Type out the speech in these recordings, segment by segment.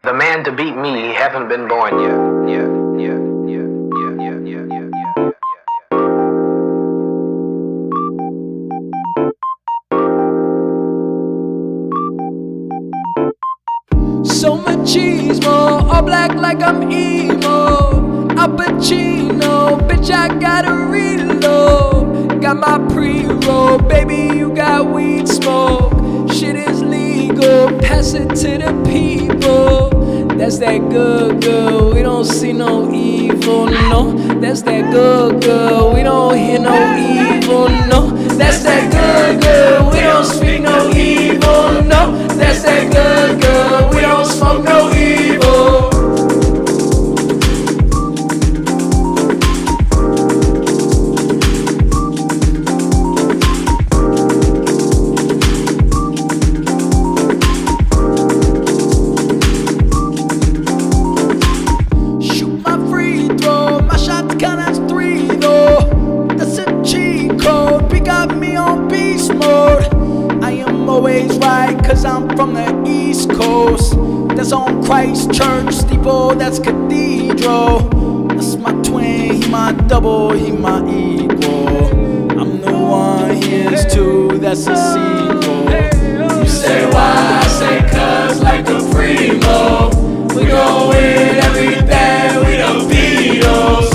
The man to beat me haven't been born yet. Yeah. So machismo, all black like I'm emo. Al Pacino, bitch, I gotta reload. Got my pre-roll, baby, you got weed smoke. Shit is legal, pass it to the people. That's that good, we don't see no evil, no. That's that good, we don't hear no evil, no. That's that good, we don't speak no evil, no. That's that good, we don't smoke no evil. Always right, cause I'm from the East Coast. That's on Christ Church steeple, that's cathedral. That's my twin, he my double, he my equal. I'm the one, he is two, that's a sequel. You say why, I say cause like a primo. We go with everything, we the Beatles.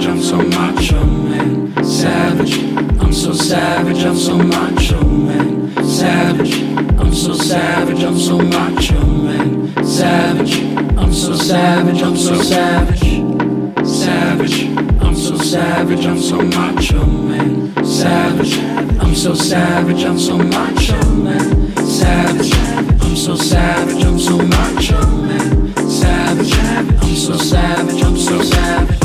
I'm so macho, man. Savage, I'm so savage, I'm so macho, man. Savage, I'm so savage, I'm so macho, man. Savage, I'm so savage, I'm so savage. Savage, I'm so savage, I'm so macho, man. Savage, I'm so savage, I'm so macho, man. Savage, I'm so savage, I'm so macho, man. Savage, I'm so savage, I'm so savage.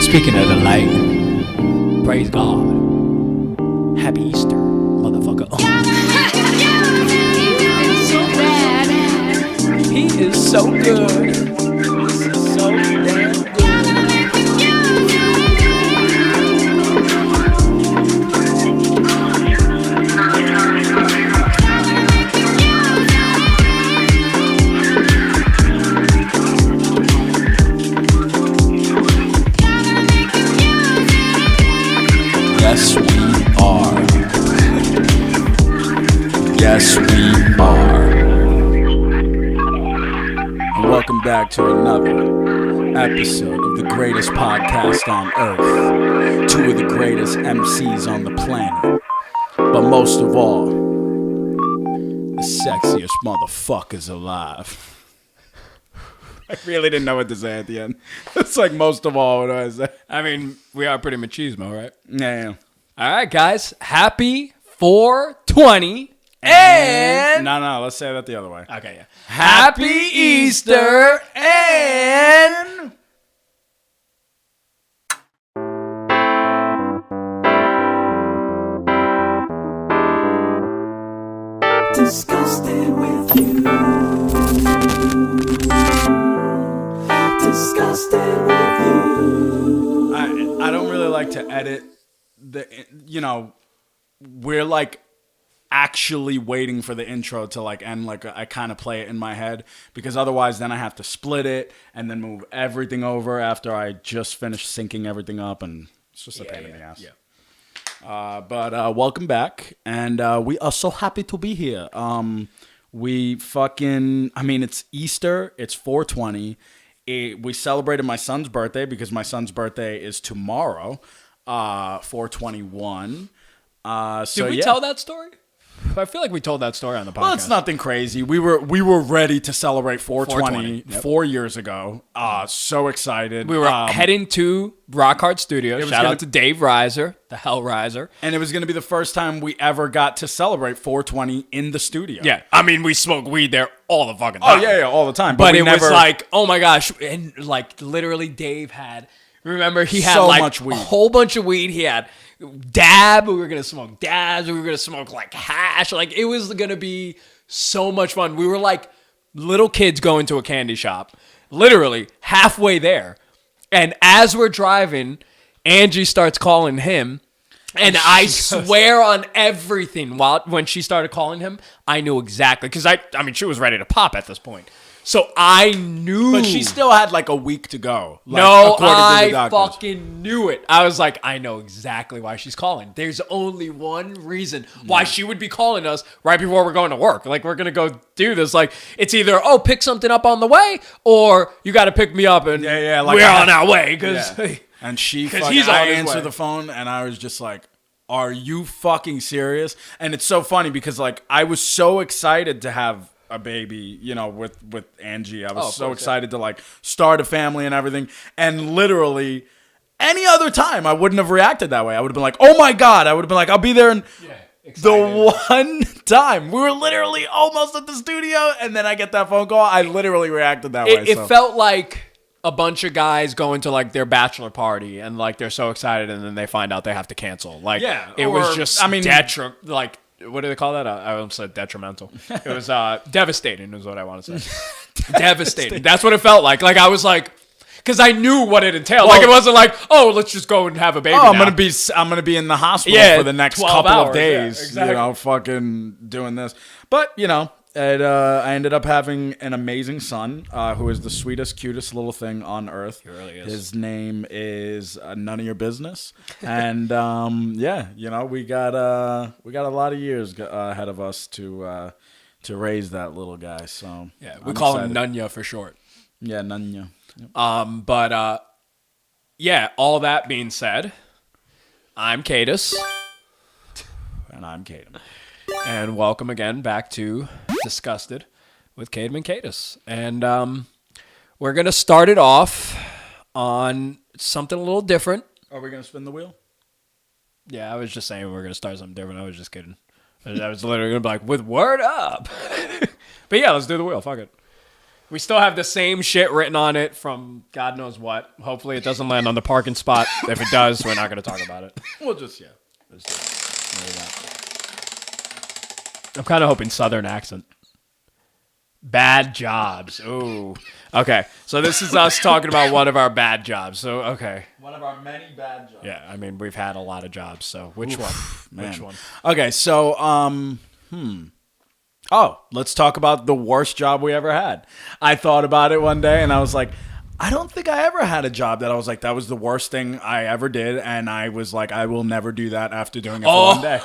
Speaking of the light, praise God. Happy Easter, motherfucker. He is so good. This is so damn good. Yes, we are. Yes, we are. And welcome back to another episode of the greatest podcast on earth. Two of the greatest MCs on the planet. But most of all, the sexiest motherfuckers alive. I really didn't know what to say at the end. It's like most of all, what do I say? I mean, we are pretty machismo, right? Yeah. All right, guys. Happy 420. And No, let's say that the other way. okay, yeah. Happy Easter and disgusted with you. Disgusted with you. I don't really like to edit we're like actually waiting for the intro to like end, like I kind of play it in my head, because otherwise then I have to split it and then move everything over after I just finished syncing everything up, and it's just a pain in the ass. Yeah. But welcome back, and we are so happy to be here. It's Easter, it's 420. We celebrated my son's birthday because my son's birthday is tomorrow, 4/21. Did we tell that story? I feel like we told that story on the podcast. Well, it's nothing crazy. We were ready to celebrate 420 yep. 4 years ago. So excited. We were heading to Rock Hard Studios. Shout gonna- out to Dave Reiser, the Hell Riser. And it was going to be the first time we ever got to celebrate 420 in the studio. Yeah, I mean, we smoked weed there all the fucking time. Oh, yeah, all the time. But we it never, was like, oh my gosh. And like literally Dave had, remember he had So like much weed. a whole bunch of weed. He had dab. We were going to smoke dabs. We were going to smoke like hash. Like it was going to be so much fun. We were like little kids going to a candy shop, literally halfway there. And as we're driving, Angie starts calling him. And I swear on everything, when she started calling him, I knew exactly. Because I mean, she was ready to pop at this point. So I knew. But she still had like a week to go. Like, No, according to the I doctors. fucking knew it. I was like, I know exactly why she's calling. There's only one reason why she would be calling us right before we're going to work. Like, we're going to go do this. Like, it's either, oh, pick something up on the way, or you got to pick me up and like we're on our way. Because Yeah. And she 'Cause fucking, he's on I his answered way. the phone and I was just like, are you fucking serious? And it's so funny because like I was so excited to have a baby, you know, with Angie. I was so excited to like start a family and everything. And literally any other time I wouldn't have reacted that way. I would have been like, oh my God. I would have been like, I'll be there in the one time. We were literally almost at the studio and then I get that phone call. I literally reacted that way. It felt like a bunch of guys going to like their bachelor party and like they're so excited and then they find out they have to cancel. Like, Yeah, it was or, just, I mean- like, what do they call that? I almost said detrimental. It was devastating is what I want to say. Devastating. That's what it felt like. Like, I was like, because I knew what it entailed. Well, like, it wasn't like, oh, let's just go and have a baby Oh, now. I'm gonna be in the hospital Yeah, for the next 12 couple hours, of days. yeah, exactly. You know, fucking doing this. But you know, I ended up having an amazing son, who is the sweetest, cutest little thing on earth. He really is. His name is None of Your Business, and yeah, you know, we got a lot of years ahead of us to raise that little guy. So Yeah, we I'm call excited. him Nunya for short. Yeah, Nunya. Yep. But yeah, all that being said, I'm Kaydas. And I'm Kaydom. And welcome again back to Disgusted with Kaydom and Kaydas. And we're going to start it off on something a little different. Are we gonna spin the wheel? Yeah, I was just saying we're going to start something different. I was just kidding. I was literally going to be like, with word up. But yeah, let's do the wheel. Fuck it. We still have the same shit written on it from God knows what. Hopefully it doesn't land on the parking spot. If it does, we're not going to talk about it. We'll just I'm kind of hoping Southern accent. Bad jobs. Ooh. Okay. So this is us talking about one of our bad jobs. So, okay. one of our many bad jobs. Yeah. I mean, we've had a lot of jobs. So which one? Man. Which one? Okay, so Oh, let's talk about the worst job we ever had. I thought about it one day and I was like, I don't think I ever had a job that I was like, that was the worst thing I ever did. And I was like, I will never do that after doing it for one day.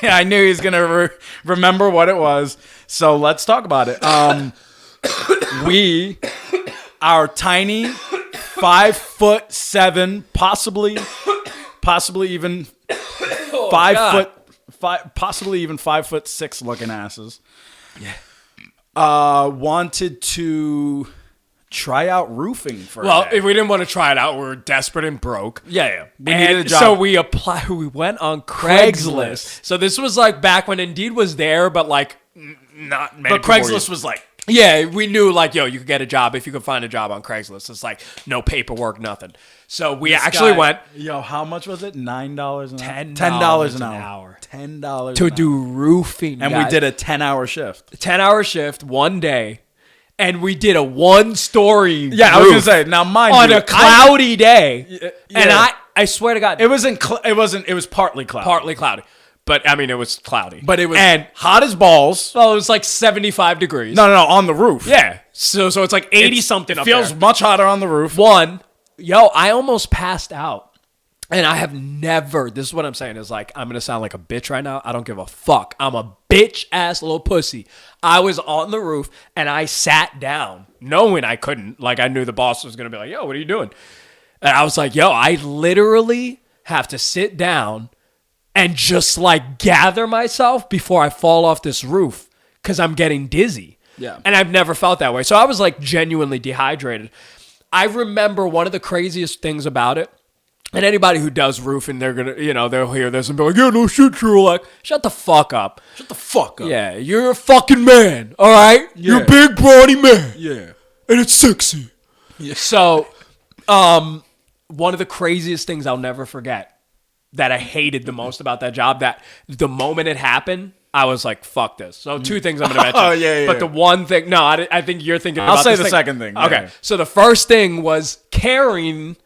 I knew he was going to remember what it was. So let's talk about it. Our tiny 5'7", possibly even 5'6" looking asses. Yeah. Wanted to try out roofing for a day. If we didn't want to try it out, we were desperate and broke. Yeah. We And needed a job. so we went on Craigslist. So this was like back when Indeed was there, but like not many but people were Craigslist was like, yeah, we knew like, yo, you could get a job if you could find a job on Craigslist. It's like no paperwork, nothing. So we actually went Yo, how much was it? $9 an hour? $10 $10 an an hour. hour. $10 to an do hour. roofing. And guys. we did a 10-hour shift. 10-hour shift one day, and we did a one-story. Yeah, I was gonna say. Now, mind on you, a cloudy day, and yeah. I swear to God, it wasn't. It was partly cloudy. partly cloudy, but I mean it was cloudy. but it was and hot as balls. well, it was like 75 degrees. No, on the roof. Yeah, so it's like 80 something. Up Feels there. much hotter on the roof. I almost passed out. And I have never, this is what I'm saying, is like, I'm going to sound like a bitch right now. I don't give a fuck. I'm a bitch ass little pussy. I was on the roof and I sat down knowing I couldn't. Like, I knew the boss was going to be like, yo, what are you doing? And I was like, yo, I literally have to sit down and just like gather myself before I fall off this roof because I'm getting dizzy. Yeah. And I've never felt that way. So I was like genuinely dehydrated. I remember one of the craziest things about it, and anybody who does roofing, they're going to, they'll hear this and be like, yeah, no shit, you're like, shut the fuck up. Shut the fuck up. Yeah, you're a fucking man, all right? You're a big, brawny man. Yeah. And it's sexy. Yeah. So, one of the craziest things I'll never forget that I hated the most about that job, that the moment it happened, I was like, fuck this. So two things I'm going to mention. Oh, yeah. But the one thing, no, I think you're thinking about I'll say this the thing. second thing. Okay. Yeah. So the first thing was carrying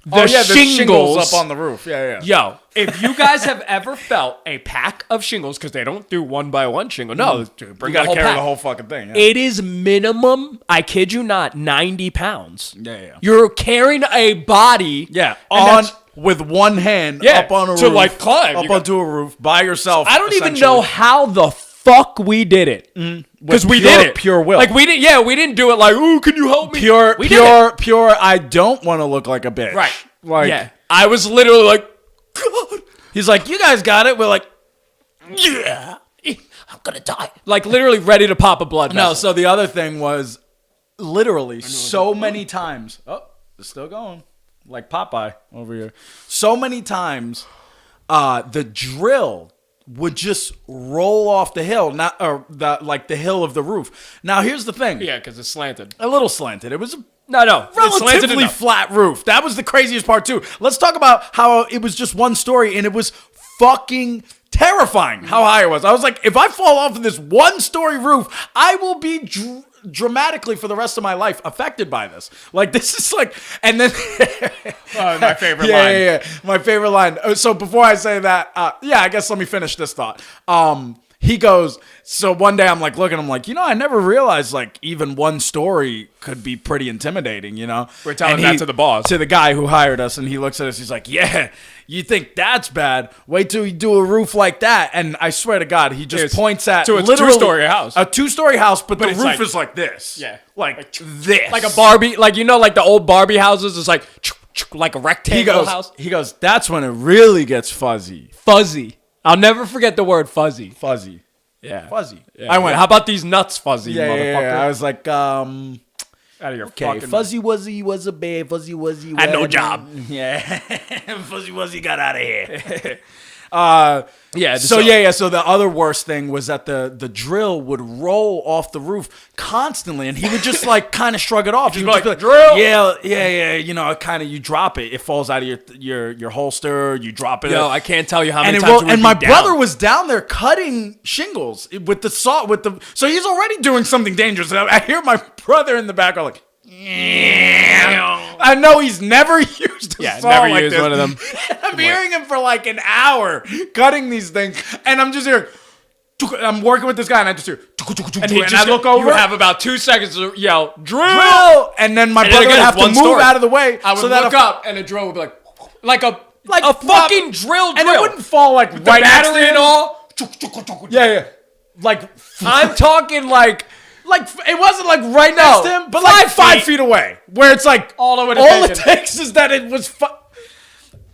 the shingles up on the roof. Yeah. Yo, if you guys have ever felt a pack of shingles, because they don't do one by one shingle. No, dude, bring You the gotta whole carry pack. the whole fucking thing. Yeah. It is minimum, I kid you not, 90 pounds. Yeah. You're carrying a body. Yeah, and with one hand Yeah, up on a to, roof, like, climb. up onto a roof by yourself. I don't even essentially. know how the fuck we did it. Because we did it. Pure will. Like, we didn't do it like, ooh, can you help me? We did it. Pure, I don't want to look like a bitch. Right. Like, Yeah. I was literally like, God. he's like, you guys got it. We're like, yeah, I'm going to die. Like, literally ready to pop a blood vessel. No, so the other thing was literally so many times. Oh, it's still going. Like Popeye over here. So many times, the drill would just roll off the hill, the hill of the roof. Now, here's the thing. Yeah, because it's slanted. A little slanted. It was a No. It's slanted relatively enough. flat roof. That was the craziest part, too. Let's talk about how it was just one story, and it was fucking terrifying how high it was. I was like, if I fall off of this one-story roof, I will be dramatically for the rest of my life affected by this. Like, this is like, and then My favorite line. yeah, my favorite line. So before I say that, I guess let me finish this thought. He goes, so one day I'm like looking, I'm like, I never realized like even one story could be pretty intimidating, We're telling that to the boss. To the guy who hired us, and he looks at us, he's like, yeah, you think that's bad? Wait till you do a roof like that. And I swear to God, he just points at to a literally two-story house. A two-story house, but the it's roof like- is like this. Yeah. Like this. Like a Barbie, like, like the old Barbie houses, it's like a rectangle house. He goes, that's when it really gets fuzzy. Fuzzy. I'll never forget the word fuzzy. Fuzzy. Yeah. Fuzzy. Yeah. I went, how about these nuts, fuzzy, motherfucker? Yeah. I was like, Out of your okay, fucking Fuzzy Wuzzy was a babe. Fuzzy Wuzzy had no job. Yeah. Fuzzy Wuzzy got out of here. Yeah. So the other worst thing was that the drill would roll off the roof constantly, and he would just like kind of shrug it off. He would like, be like, drill. Yeah. Kind of you drop it. It falls out of your holster. You drop it. Yo, I can't tell you how And many it times rolled, it would and my be down. brother was down there cutting shingles with the saw so he's already doing something dangerous. And I hear my brother in the background like, I know he's never used a saw never like used this. one of them. I'm hearing him for like an hour cutting these things, and I'm just hearing. I'm working with this guy, and I just hear. And I look over. You have about 2 seconds to yell, drill, and then my And brother again, would have it's to one move story. out of the way. I would so that look up, and a drill would be like a flop, fucking drill, and it wouldn't fall like the right next to battery him. and all. Yeah. Like I'm talking like it wasn't like right next to him, but like 5 feet away, where it's like All it would all have it taken. takes is that it was.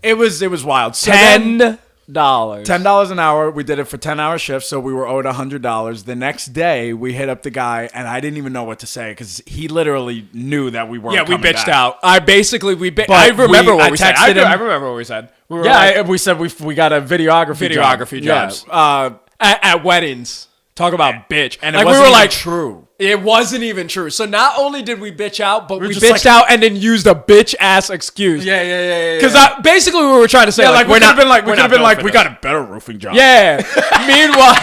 It was wild. So then- $10. $10 an hour. We did it for 10-hour shifts, so we were owed $100. The next day, we hit up the guy, and I didn't even know what to say because he literally knew that we weren't. Yeah, we coming bitched back. out. I remember I what we said. texted him. I remember what we said. We were Yeah, we said we got a videography jobs. Yeah. At weddings. Talk about bitch. And like it wasn't we were even like true. It wasn't even true. So not only did we bitch out, but we just bitched like- out and then usused a bitch ass excuse. Yeah. Because basically we were trying to say we could have been like, we got got a better roofing job. Yeah. Meanwhile,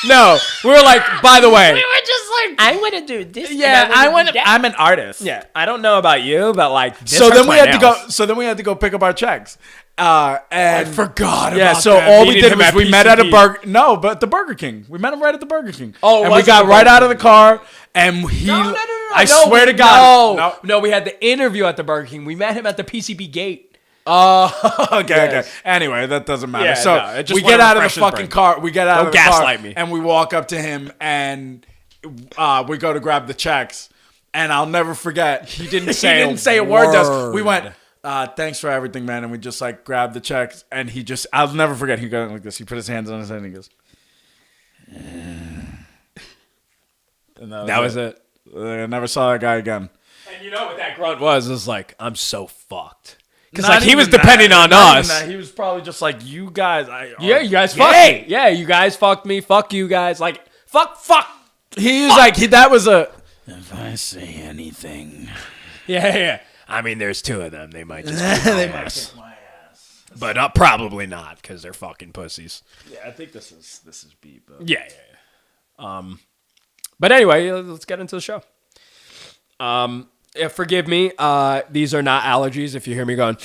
no. We were like, by the way. We were just like, I want to do this. Yeah, I'm an artist. Yeah. I don't know about you, but like, this So hurts then we my had to nails. go. So then we had to go pick up our checks. And I forgot Yeah, about so that. all we Meeting did him was at we met at a PCP. but the Burger King. We met him right at the Burger King. Oh, it and was we at got the right Burger out of the car, and he. No. I No, swear to God. No, we had the interview at the Burger King. We met him at the PCB gate. Okay. Yes. Anyway, that doesn't matter. Yeah, So no, I just we wanna get out of the refresh his fucking brain. car. We get out Don't of the car, gaslight me. and we walk up to him, and we go to grab the checks. And I'll never forget. He didn't say a word to us. word. We went, Thanks for everything, man. And we just like grabbed the checks, and I'll never forget. He got like this. He put his hands on his head, and he goes, and that was it. I never saw that guy again. And you know what that grunt was like, I'm so fucked. Because Not like he was even depending that, on not us. even that. He was probably just like, you guys. Yeah, you guys fucked me. Yeah, you guys fucked me. Fuck you guys. Like, fuck. He was like, that was a. If I say anything. Yeah. I mean, there's two of them. They might just kick my ass. But probably not, because they're fucking pussies. Yeah, I think this is beat. But. Yeah. But anyway, let's get into the show. Forgive me. These are not allergies. If you hear me going,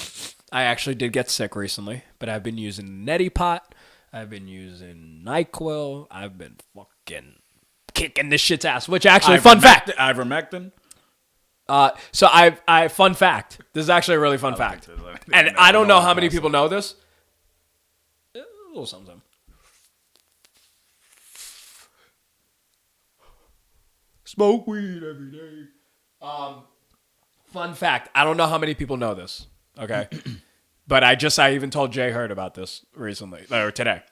I actually did get sick recently, but I've been using Neti Pot. I've been using NyQuil. I've been fucking kicking this shit's ass. Which actually, fun fact. Ivermectin. So I fun fact. This is actually a really fun fact, and I don't know how many people know this. A little something. Smoke weed every day. Fun fact. I don't know how many people know this. Okay. But I even told Jay Hurd about this recently, or today.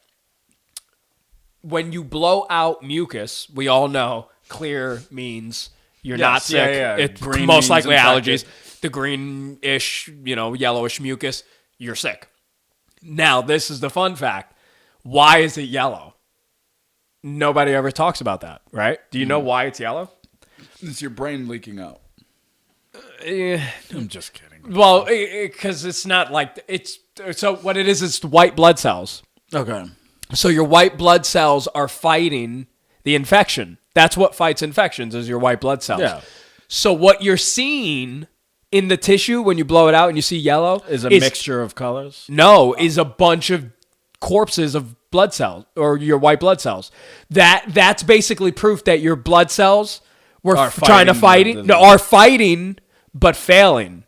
When you blow out mucus, we all know clear means you're not sick. Yeah. It's Green most means likely infected. allergies. The greenish, yellowish mucus, you're sick. Now, this is the fun fact. Why is it yellow? Nobody ever talks about that, right? Do you know why it's yellow? It's your brain leaking out. I'm just kidding. Well, because it's not like so what it is white blood cells. Okay. So your white blood cells are fighting the infection. That's what fights infections is your white blood cells. Yeah. So what you're seeing in the tissue when you blow it out and you see yellow Is a mixture of colors? No, is a bunch of corpses of blood cells or your white blood cells. That's basically proof that your blood cells were trying to are fighting but failing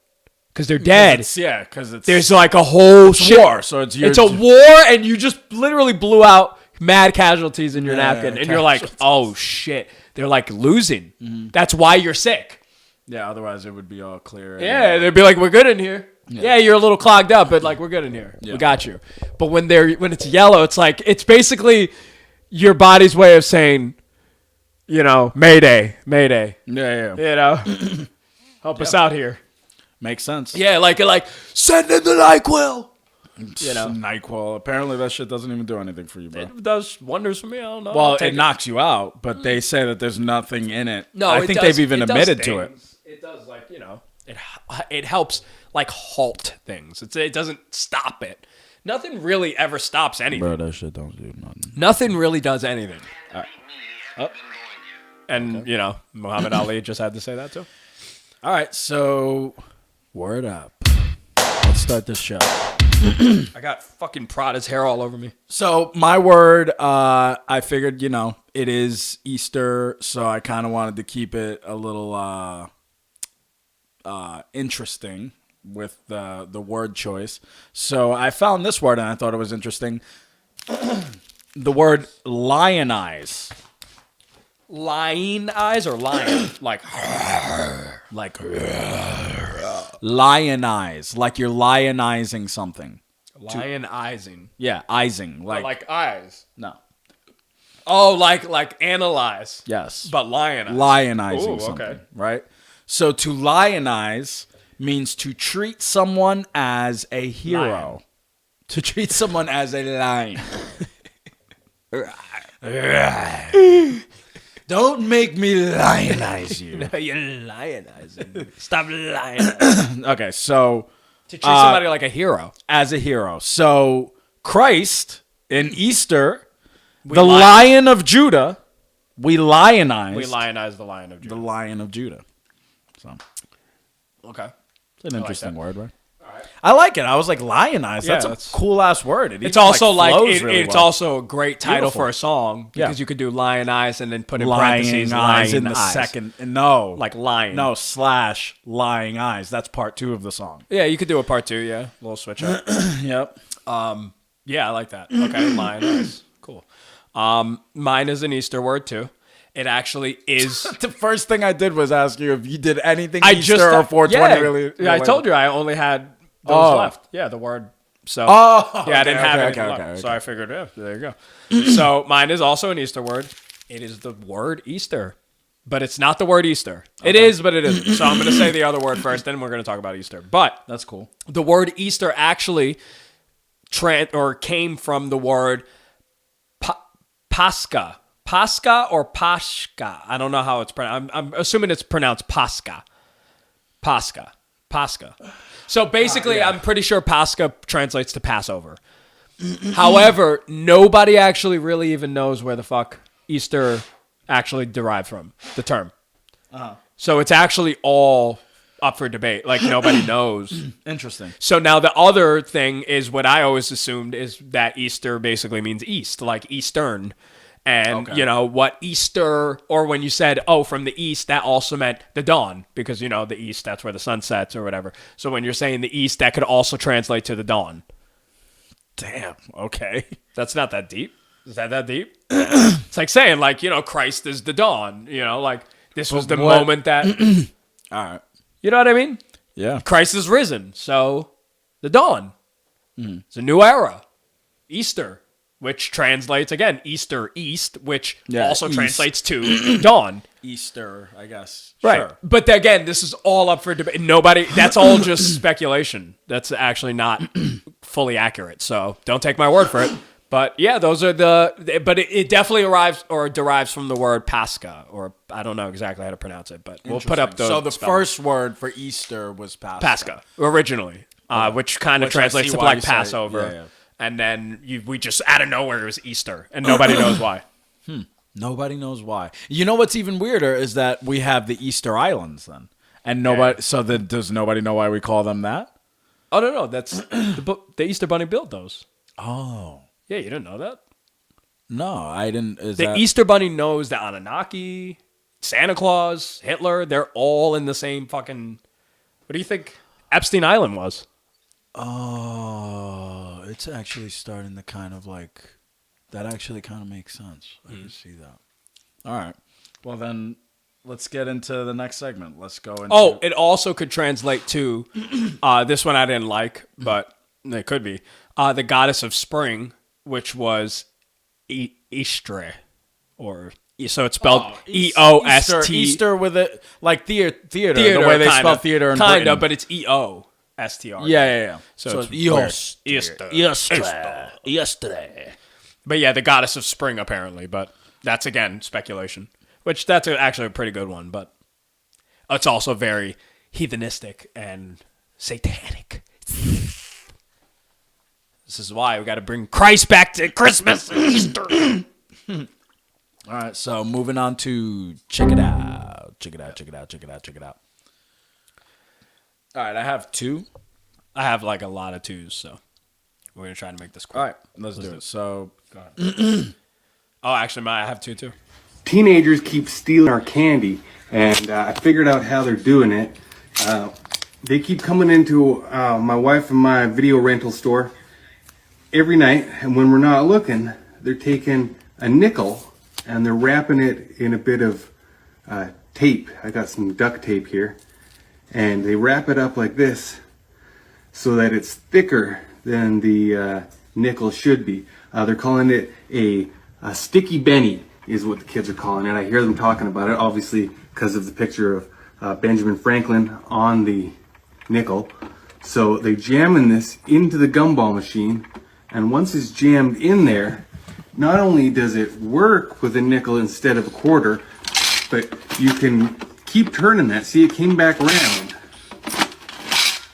because they're dead. Because there's like a whole war. So it's a war, and you just literally blew out mad casualties in your napkin, and you're like, oh shit, they're like losing. Mm-hmm. That's why you're sick. Yeah, otherwise it would be all clear. Yeah, they'd be like, we're good in here. Yeah, you're a little clogged up, but like we're good in here. Yeah. We got you. But when it's yellow, it's like it's basically your body's way of saying, Mayday. Yeah. Help us out here. Makes sense. Yeah, like send in the NyQuil. NyQuil. Apparently that shit doesn't even do anything for you, bro. It does wonders for me. I don't know. Well, it knocks you out, but they say that there's nothing in it. No, I think they've even admitted to it. It does, it helps halt things. It doesn't stop it. Nothing really ever stops anything. Bro, that shit don't do nothing. Nothing really does anything. And, Muhammad Ali just had to say that too. All right, so word up. Let's start this show. I got fucking Prada's hair all over me. So my word, I figured, it is Easter, so I kind of wanted to keep it a little interesting with the word choice. So I found this word and I thought it was interesting. The word lionize. Lion eyes or lion? like lionize. Like you're lionizing something. Lionizing. Yeah, izing. Like eyes. No. Oh, like analyze. Yes. But lionize. Lionizing Ooh, something. okay. Right? So to lionize means to treat someone as a hero. Lion. To treat someone as a lion. Don't make me lionize you. No, you're lionizing. Stop lionizing. Okay, so To treat somebody like a hero. as a hero. So Christ in Easter, the lion- Lion of Judah, we lionize. We lionize the Lion of Judah. the Lion of Judah. So Okay. it's an interesting that. word, right? I like it. I was like lionize. Yeah, that's that's- a cool ass word. It's also flows really it's well. also a great title Beautiful. for a song because Yeah. you could do lionize and then put in lying parentheses eyes in lion the eyes. second. No, Like lion. No / lying eyes. That's part 2 of the song. Yeah, you could do a part 2. Yeah, a little switch up. Yep. Yeah, I like that. Okay, lionize. Cool. Mine is an Easter word too. It actually is. The first thing I did was ask you if you did anything I Easter just or 420 yeah, really. Yeah, I told you I only had those left. Yeah, the word. So Oh, yeah, I didn't have it. okay. So I figured, yeah, there you go. So mine is also an Easter word. It is the word Easter, but it's not the word Easter. It is, but it isn't. So I'm going to say the other word first, then we're going to talk about Easter. But That's cool. the word Easter actually came from the word Pascha. Pascha or Pashka. I don't know how it's pronounced. I'm assuming it's pronounced Pascha. Pascha. So basically, I'm pretty sure Pascha translates to Passover. However, nobody actually really even knows where the fuck Easter actually derived from, the term. So it's actually all up for debate. Like, nobody knows. Interesting. So now the other thing is what I always assumed is that Easter basically means east, like Eastern. And, what Easter, or when you said, from the east, that also meant the dawn. Because, the east, that's where the sun sets or whatever. So when you're saying the east, that could also translate to the dawn. Damn. Okay. That's not that deep. Is that deep? It's like saying, Christ is the dawn. This was the moment that... All right. You know what I mean? Yeah. Christ is risen. So, the dawn. It's a new era. Easter. Which translates, again, Easter, east, which also east. translates to dawn. Easter, I guess. Right. Sure. But again, this is all up for debate. That's all just speculation. That's actually not fully accurate. So don't take my word for it. But yeah, those are but it definitely derives from the word Pascha, or I don't know exactly how to pronounce it, but we'll put up the So the spelling. first word for Easter was Pascha. Pascha, originally, which kind of Which I translates see to why like you say- Passover. yeah. And then we just out of nowhere it was Easter, and nobody knows why. Nobody knows why. You know what's even weirder is that we have the Easter Islands then. And nobody. Yeah. So then does nobody know why we call them that? Oh no, that's the Easter Bunny built those. Oh. Yeah, you didn't know that? No, I didn't. The Easter Bunny knows the Anunnaki, Santa Claus, Hitler. They're all in the same fucking... What do you think Epstein Island was? Oh, it's actually starting to kind of like... That actually kind of makes sense. I can see that. All right. Well, then let's get into the next segment. Let's go into... Oh, it also could translate to... this one I didn't like, but it could be. The goddess of spring, which was Eastre, or... So it's spelled E-O-S-T... Easter with it, like theater, Theater, the way they kinda. spell theater in Kind Britain. of, but it's E-O-S-T-R. Yeah. So it's Easter. Easter. But yeah, the goddess of spring, apparently. But that's, again, speculation. Which, that's actually a pretty good one. But it's also very heathenistic and satanic. This is why we got to bring Christ back to Christmas and Easter. All right, so moving on to check it out. All right, I have two. I have like a lot of twos, so we're going to try to make this quick. All right, let's do it. So, Oh, actually, I have two, too. Teenagers keep stealing our candy, and I figured out how they're doing it. They keep coming into my wife and my video rental store every night, and when we're not looking, they're taking a nickel and they're wrapping it in a bit of tape. I got some duct tape here, and they wrap it up like this so that it's thicker than the nickel should be. They're calling it a sticky Benny is what the kids are calling it. I hear them talking about it, obviously because of the picture of Benjamin Franklin on the nickel. So they jamming this into the gumball machine, and once it's jammed in there, not only does it work with a nickel instead of a quarter, but you can keep turning that. See, it came back around.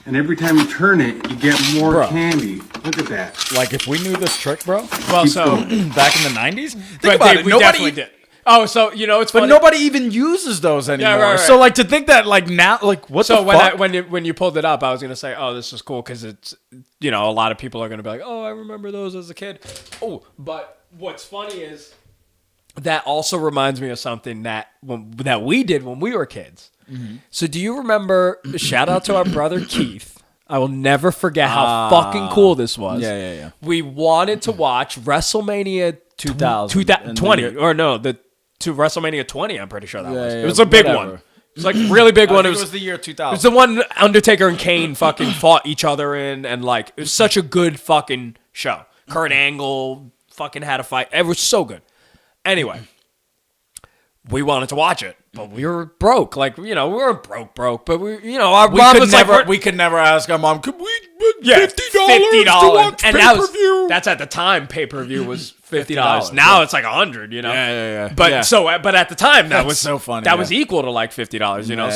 And every time you turn it, you get more Bro. candy. Look at that. like, if we knew this trick, bro, Well, Keep so... going. back in the 90s, think But about it. we Nobody, definitely did. Oh, so, it's but funny. nobody even uses those anymore. right. So, like, to think that, like, now, like, what So the fuck? when you pulled it up, I was gonna say, oh, this is cool because it's a lot of people are gonna be like, oh, I remember those as a kid. Oh, but what's funny is that also reminds me of something that we did when we were kids. Mm-hmm. So do you remember? Shout out to our brother Keith. I will never forget how fucking cool this was. Yeah. We wanted to watch WrestleMania 2000. 2020 And the year- or no, to WrestleMania 20. I'm pretty sure that was. yeah, It was a big whatever. one. It's like a really big one. It was the year 2000. It was the one Undertaker and Kane fucking fought each other in, and like it was such a good fucking show. Kurt Angle fucking had a fight. It was so good. Anyway, we wanted to watch it, but we were broke. Like, we were broke, but our mom was like, we could never ask our mom, could we $50 $50 to watch and pay-per-view? that's at the time pay-per-view was $50. Now it's like $100, Yeah. But Yeah. but at the time that That's was so funny, That yeah. was equal to like $50, Yeah.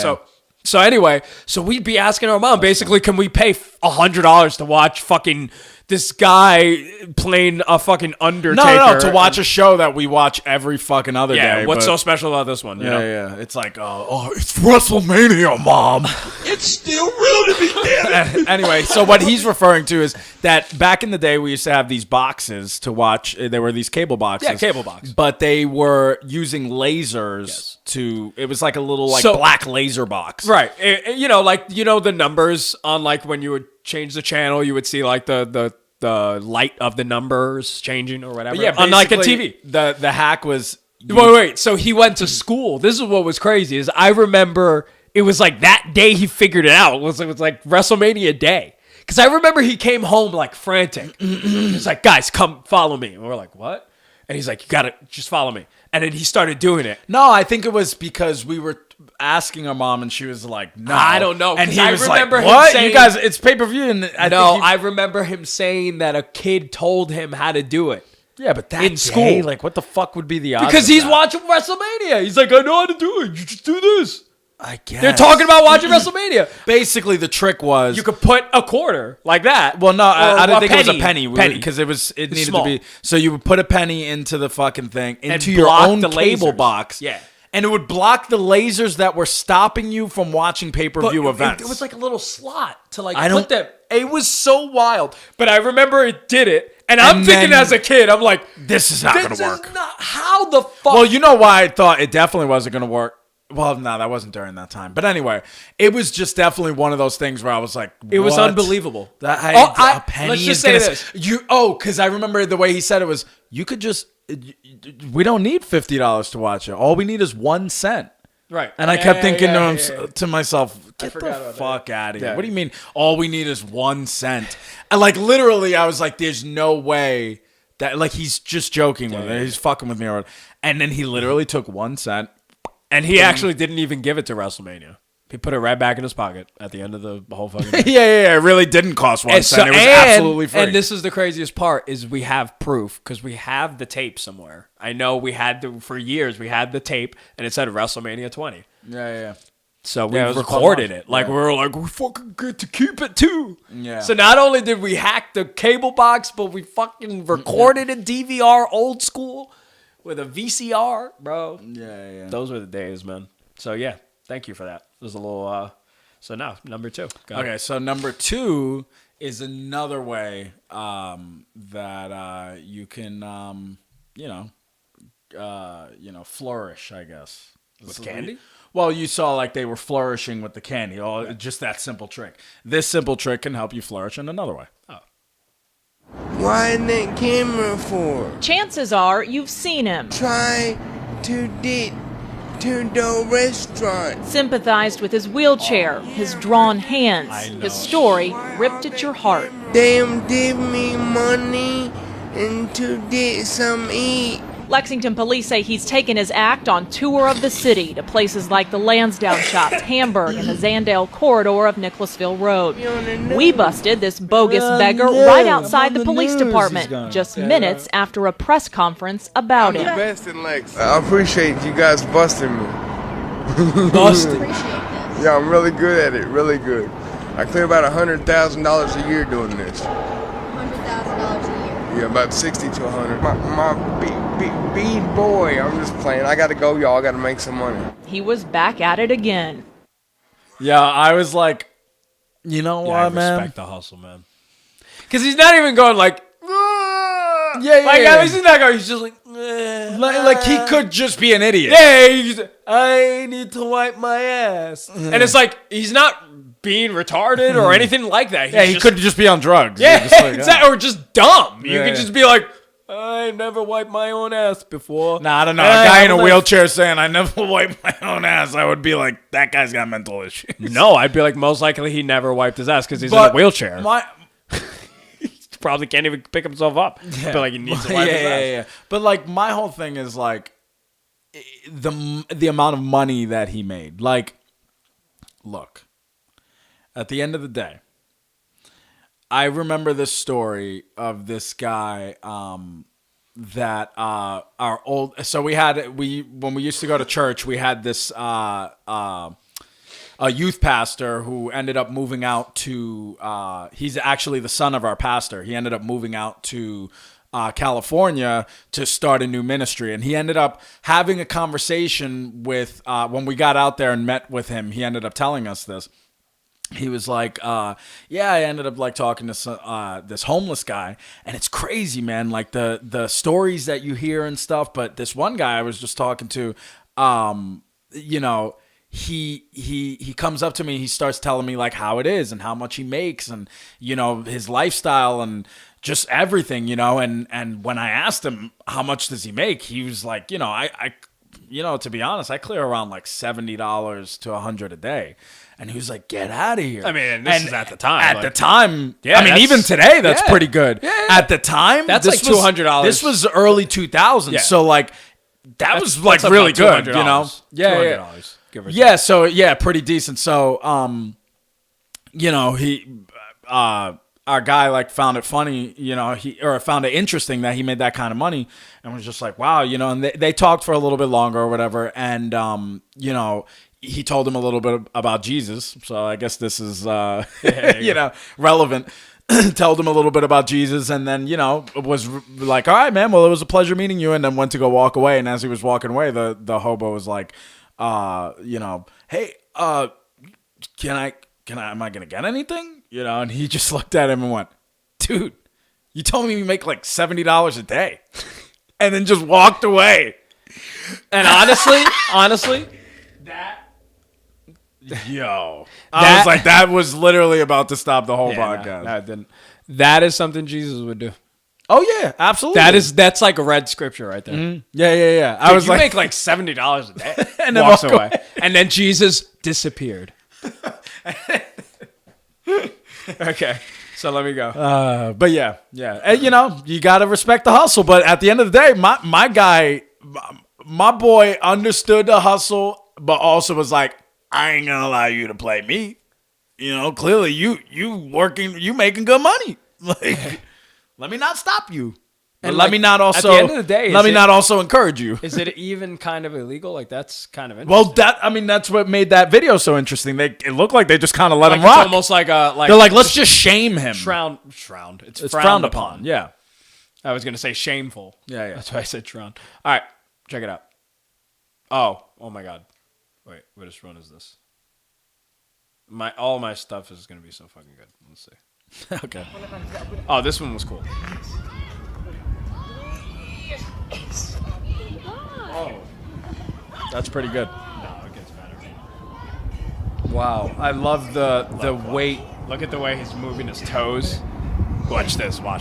So anyway, we'd be asking our mom basically, can we pay $100 to watch fucking this guy playing a fucking Undertaker? No, to watch a show that we watch every fucking other day. What's but- so special about this one? You know? Yeah. It's like, it's WrestleMania, Mom. It's still real to me, damn it. Anyway, so what he's referring to is that back in the day, we used to have these boxes to watch. There were these cable boxes. Yeah, cable box. But they were using lasers to. It was like a little So- black laser box. Right. The numbers on like when you would change the channel, you would see like the light of the numbers changing or whatever. But yeah, on like a basically, TV. The hack was. Wait. So he went to school. This is what was crazy is I remember it was like that day he figured it out. It was like WrestleMania day. Because I remember he came home like frantic. He's like, guys, come follow me. And we're like, what? And he's like, you got to just follow me. And then he started doing it. No, I think it was because we were asking our mom, and she was like, "No, I don't know." And 'Cause he I was remember like, him "What? saying- You guys? It's pay-per-view." And I remember him saying that a kid told him how to do it. yeah, but that in day, school. like, what the fuck would be the odds? Because of he's that? watching WrestleMania. He's like, I know how to do it. You just do this. I guess They're talking about watching WrestleMania. Basically, the trick was You could put a quarter like that. Well, no, I Or didn't think it was a penny. penny because it needed small. to be. So you would put a penny into the fucking thing, into your block own the cable lasers. box, Yeah. and it would block the lasers that were stopping you from watching pay-per-view events. It was like a little slot to like I don't- put them. It was so wild. But I remember it did it. And I'm And thinking then- as a kid, I'm like, this is not this going to is work. not how the fuck. Well, you know why I thought it definitely wasn't going to work. Well, no, that wasn't during that time. But anyway, it was just definitely one of those things where I was like, it was what? unbelievable. That Oh, a penny let's just is say gonna, this. because I remember the way he said it was, you could just, we don't need $50 to watch it. All we need is 1 cent. Right. And I kept thinking yeah. to myself, get forgot the about fuck out of here. Yeah. What do you mean all we need is 1 cent? And like literally I was like, there's no way that, like, he's just joking with it. He's fucking with me. And then he literally took 1 cent. And he actually didn't even give it to WrestleMania. He put it right back in his pocket at the end of the whole fucking thing. Yeah. It really didn't cost 1 And cent. so- It was and- absolutely free. And this is the craziest part is we have proof because we have the tape somewhere. I know we had for years we had the tape and it said WrestleMania 20. yeah. So we Yeah, it was a fun recorded one. it. Like Yeah. we were like, we fucking get to keep it too. Yeah. So not only did we hack the cable box, but we fucking recorded a DVR old school with a VCR, bro. Yeah. Those were the days, man. So yeah, thank you for that. It was a little. So now number 2. Go ahead. Okay, so number 2 is another way that you can, flourish, I guess. With candy? Well, you saw like they were flourishing with the candy. Oh, just that simple trick. This simple trick can help you flourish in another way. Why that camera for? Chances are you've seen him. Try to get to the restaurant. Sympathized with his wheelchair, his drawn hands, his story ripped at your heart. Them give me money and to get some eat. Lexington police say he's taken his act on tour of the city to places like the Lansdowne Shops, Hamburg, and the Zandale corridor of Nicholasville Road. We busted this bogus beggar right outside the police department just minutes after a press conference about it. Best in Lex. I appreciate you guys busting me. Busted. Yeah, I'm really good at it, really good. I clear about $100,000 a year doing this. $100,000 a year. Yeah, about 60 to 100. My bead boy, I'm just playing. I gotta go, y'all. I gotta make some money. He was back at it again. Yeah, I was like, you know I what, man? respect the hustle, man. Because he's not even going like, Yeah, like at least he's not going. He's just like, Like he could just be an idiot. yeah. He's, I need to wipe my ass, and it's like he's not being retarded or anything like that. He's Yeah, he just, could just be on drugs. Yeah, You're just like, exactly. Or just dumb. You Yeah, could yeah. just be like, I never wiped my own ass before. Nah, I don't know. A guy in a wheelchair saying, I never wipe my own ass. I would be like, that guy's got mental issues. No, I'd be like, most likely he never wiped his ass because he's in a wheelchair. He probably can't even pick himself up. Yeah. I feel like he needs to wipe his ass. Yeah. But like, my whole thing is like the amount of money that he made. Like, look, at the end of the day, I remember this story of this guy that our old. So when we used to go to church, we had this a youth pastor who ended up moving out to. He's actually the son of our pastor. He ended up moving out to California to start a new ministry, and he ended up having a conversation with. When we got out there and met with him, he ended up telling us this. He was like, I ended up like talking to this homeless guy, and it's crazy, man. Like the stories that you hear and stuff. But this one guy I was just talking to, he comes up to me, he starts telling me like how it is and how much he makes and, his lifestyle and just everything, and when I asked him how much does he make, he was like, to be honest, I clear around like $70 to $100 a day. And he was like, get out of here. I mean, this is at the time. At the time. Yeah, I mean, even today, that's pretty good. Yeah. At the time. That's like $200. This was early 2000s. Yeah. So, like, that was like really good, $200. Yeah. $200. Give or take. Yeah, so, pretty decent. So, our guy like found it funny, found it interesting that he made that kind of money and was just like, wow, and they talked for a little bit longer or whatever. And, he told him a little bit about Jesus. So I guess this is, relevant. Told him a little bit about Jesus and then, was like, all right, man, well, it was a pleasure meeting you. And then went to go walk away. And as he was walking away, the hobo was like, hey, am I going to get anything? And he just looked at him and went, dude, you told me you make like $70 a day. And then just walked away. And honestly, I was like, that was literally about to stop the whole podcast. No, that is something Jesus would do. Oh yeah, absolutely. That's like a red scripture right there. Mm-hmm. Yeah. Dude, I was make like $70 a day and then walks away, and then Jesus disappeared. Okay, so let me go. But yeah, and, you gotta respect the hustle. But at the end of the day, my guy, my boy, understood the hustle, but also was like, I ain't gonna allow you to play me. Clearly you working, you making good money. Like, let me not stop you. And let me not also, at the end of the day, let me not also encourage you. Is it even kind of illegal? Like, that's kind of interesting. Well, that's what made that video so interesting. It looked like they just kind of let him rock. It's almost like they're like, let's just shame him. Shroud. It's frowned upon. Yeah. I was going to say shameful. Yeah. That's why I said shroud. All right, check it out. Oh my God. Wait, which run is this? All my stuff is going to be so fucking good. Let's see. Okay. Oh, this one was cool. Oh, that's pretty good. No, it gets better. Wow, I love the weight. Look at the way he's moving his toes. Watch this. Wow.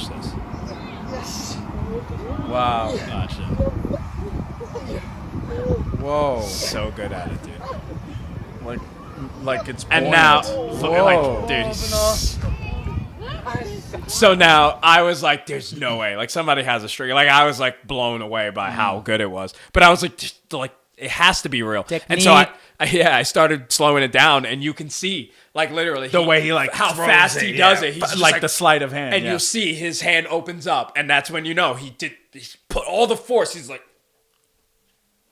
Watch it. Whoa. So good at it, dude. Like it's and buoyant. now, like, dude, he's... So now I was like, there's no way. Like, somebody has a string. Like, I was like blown away by how good it was. But I was like, it has to be real. Technique. And so I started slowing it down, and you can see, like, literally the way he like how fast he does it. He's just like the sleight of hand, and you'll see his hand opens up, and that's when you know he put all the force. He's like,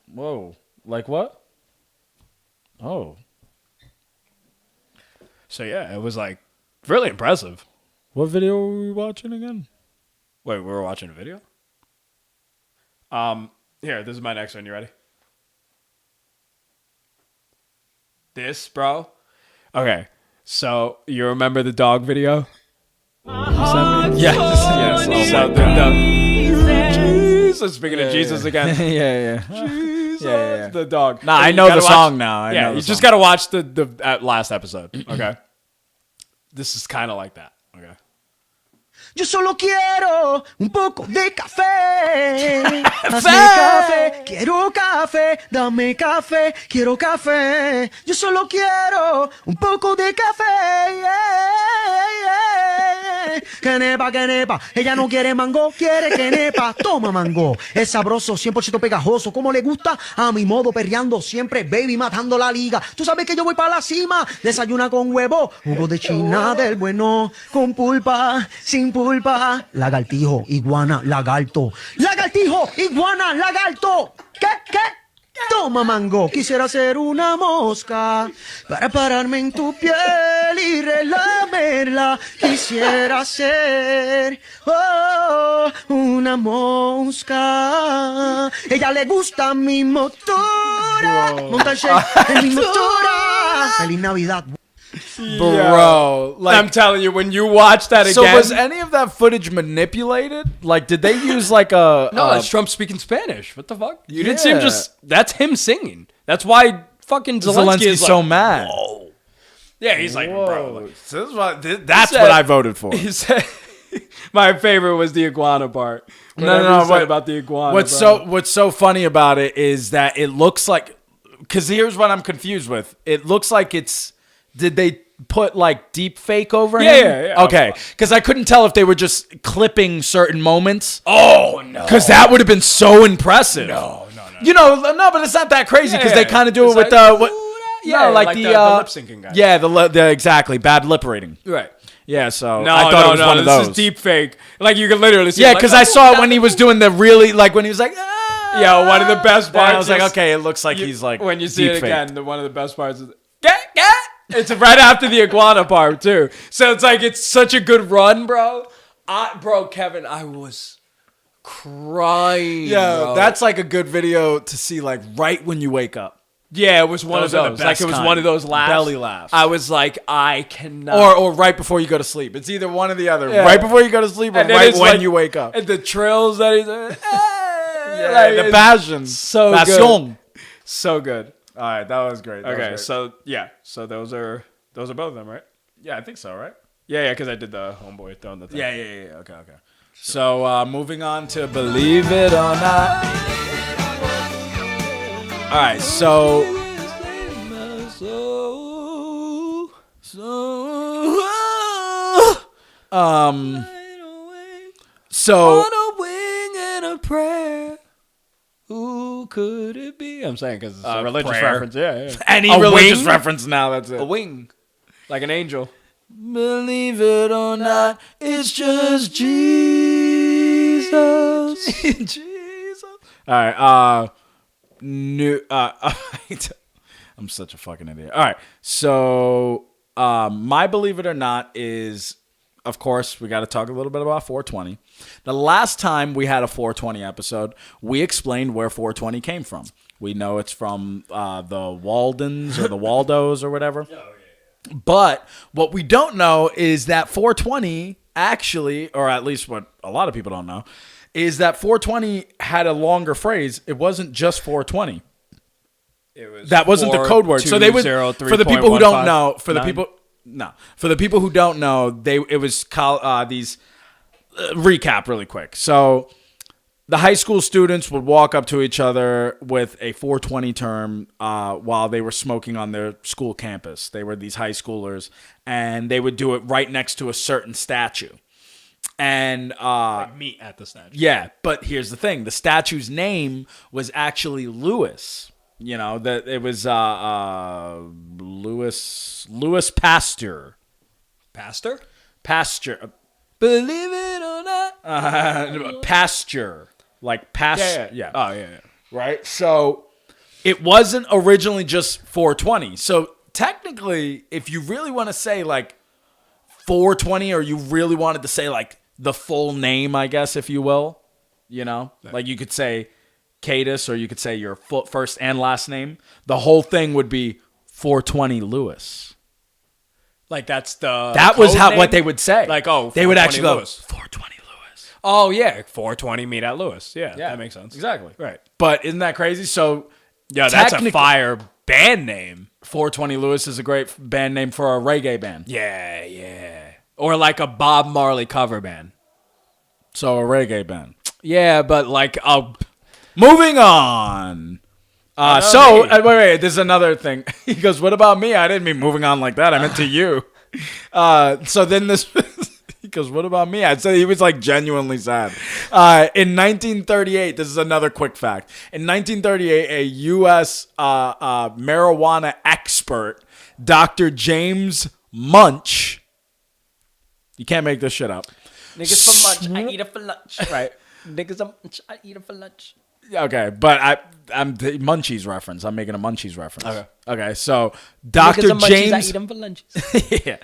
whoa, like what? Oh. So yeah, it was like really impressive. What video were we watching again? Wait, we were watching a video? Here, this is my next one. You ready? This, bro? Okay, so you remember the dog video? Yes. So Jesus. Speaking of Jesus again. Yeah. Jesus, the dog. Nah, I know the song now. You just got to watch the last episode, okay? This is kind of like that, okay? Yo solo quiero un poco de café. Hazme café, quiero café. Dame café, quiero café. Yo solo quiero un poco de café. Que nepa, ella no quiere mango, quiere que nepa. Toma mango, es sabroso, 100% pegajoso, como le gusta a mi modo, perreando siempre, baby, matando la liga. Tú sabes que yo voy para la cima, desayuna con huevo, jugo de China del bueno, con pulpa, sin pulpa. Lagartijo, iguana, lagarto. Lagartijo, iguana, lagarto. ¿Qué? Toma mango, quisiera ser una mosca para pararme en tu piel y relamerla. Quisiera ser una mosca. Ella le gusta mi motora. Monta el shake en mi motora. Feliz Navidad. Bro, like, I'm telling you, when you watch that again. So was any of that footage manipulated? Like, did they use like a? No, that's Trump speaking Spanish. What the fuck? You didn't see him Yeah. That's him singing. That's why fucking Zelensky is so like, mad. Whoa. Yeah, he's like, bro. Like, So that's what I voted for. He said, my favorite was the iguana part. No. What about the iguana? What's so funny about it is that it looks like, because here's what I'm confused with. It looks like did they put like deep fake over him? Yeah. Okay, because I couldn't tell if they were just clipping certain moments. Oh no, because that would have been so impressive. No. You know, no, but it's not that crazy because they kind of do it with like, what? yeah, no, like the the lip syncing guy. Yeah, the exactly bad lip reading. Right. Yeah, so No, I thought it was one of this those. is deep fake. Like you can literally see. Yeah, like, because I saw it when he was doing the really like when he was like. Yeah, one of the best parts. I was like, is- okay, it looks like he's like when you see it deep again. One of the best parts is it's right after the iguana part too. So it's like it's such a good run, bro. Kevin, I was crying. Yeah, bro. that's like a good video to see like right when you wake up. Yeah, it was one of Those are the those. Like best it was kind. one of those laughs. Belly laughs. I was like, I cannot. Or right before you go to sleep. It's either one or the other. Yeah. Right before you go to sleep or And then right it's when like- you wake up. And the trills that he's Yeah, like, the it's passion. so Passion. good. So good. All right, that was great. That was Okay, great. so yeah, so those are both of them, right? Yeah, I think so, right? Yeah, because I did the homeboy throwing the thing. Yeah. Okay. So moving on to Believe It or Not. All right, so On a wing and a prayer. Who could it be? I'm saying because it's a religious prayer. reference. Yeah. any A religious wing? reference now, that's it. A wing, like an angel. Believe it or not, it's just Jesus. Jesus. All right. I'm such a fucking idiot. All right. So, my Believe It or Not is, of course, we got to talk a little bit about 420. The last time we had a 420 episode, we explained where 420 came from. We know it's from the Waldens or the Waldos or whatever. But what we don't know is that 420 actually, or at least what a lot of people don't know, is that 420 had a longer phrase. It wasn't just 420. It was That wasn't the code word. So they would, for the people who don't know, for the people who don't know, it was these recap really quick. So the high school students would walk up to each other with a 420 term while they were smoking on their school campus. They were these high schoolers, and they would do it right next to a certain statue. And like meet at the statue. yeah, but here's the thing: the statue's name was actually Lewis. You know that it was Lewis Pasteur. Pasture. Believe it or not. Pasture. Like pasture. Yeah. Oh yeah. Right? So it wasn't originally just 420. So technically, if you really want to say like 420, or you really wanted to say like the full name, I guess, if you will, you know, like you could say Kaydas, or you could say your first and last name. The whole thing would be 420 Lewis. Like that's the That was code what name? they would say. Like, oh, they would 420 actually go Lewis. 420 Lewis. Oh yeah, 420 meet at Lewis. Yeah, that makes sense. Exactly. Right. But isn't that crazy? So Yeah, that's a technically- fire band name. 420 Lewis is a great band name for a reggae band. Yeah. Or like a Bob Marley cover band. So a reggae band. Yeah, but like, Moving on. Wait. There's another thing. He goes, "What about me? I didn't mean moving on like that. I meant to you." So then this. He goes, "What about me?" I'd say he was like genuinely sad. In 1938, this is another quick fact. In 1938, a U.S. Marijuana expert, Dr. James Munch. You can't make this shit up. Niggas for lunch, I eat it for lunch. Right. Niggas for lunch, I eat it for lunch. Okay, but I'm the Munchies reference. I'm making a Munchies reference. Okay. So Dr. James, I eat them for lunches. yeah,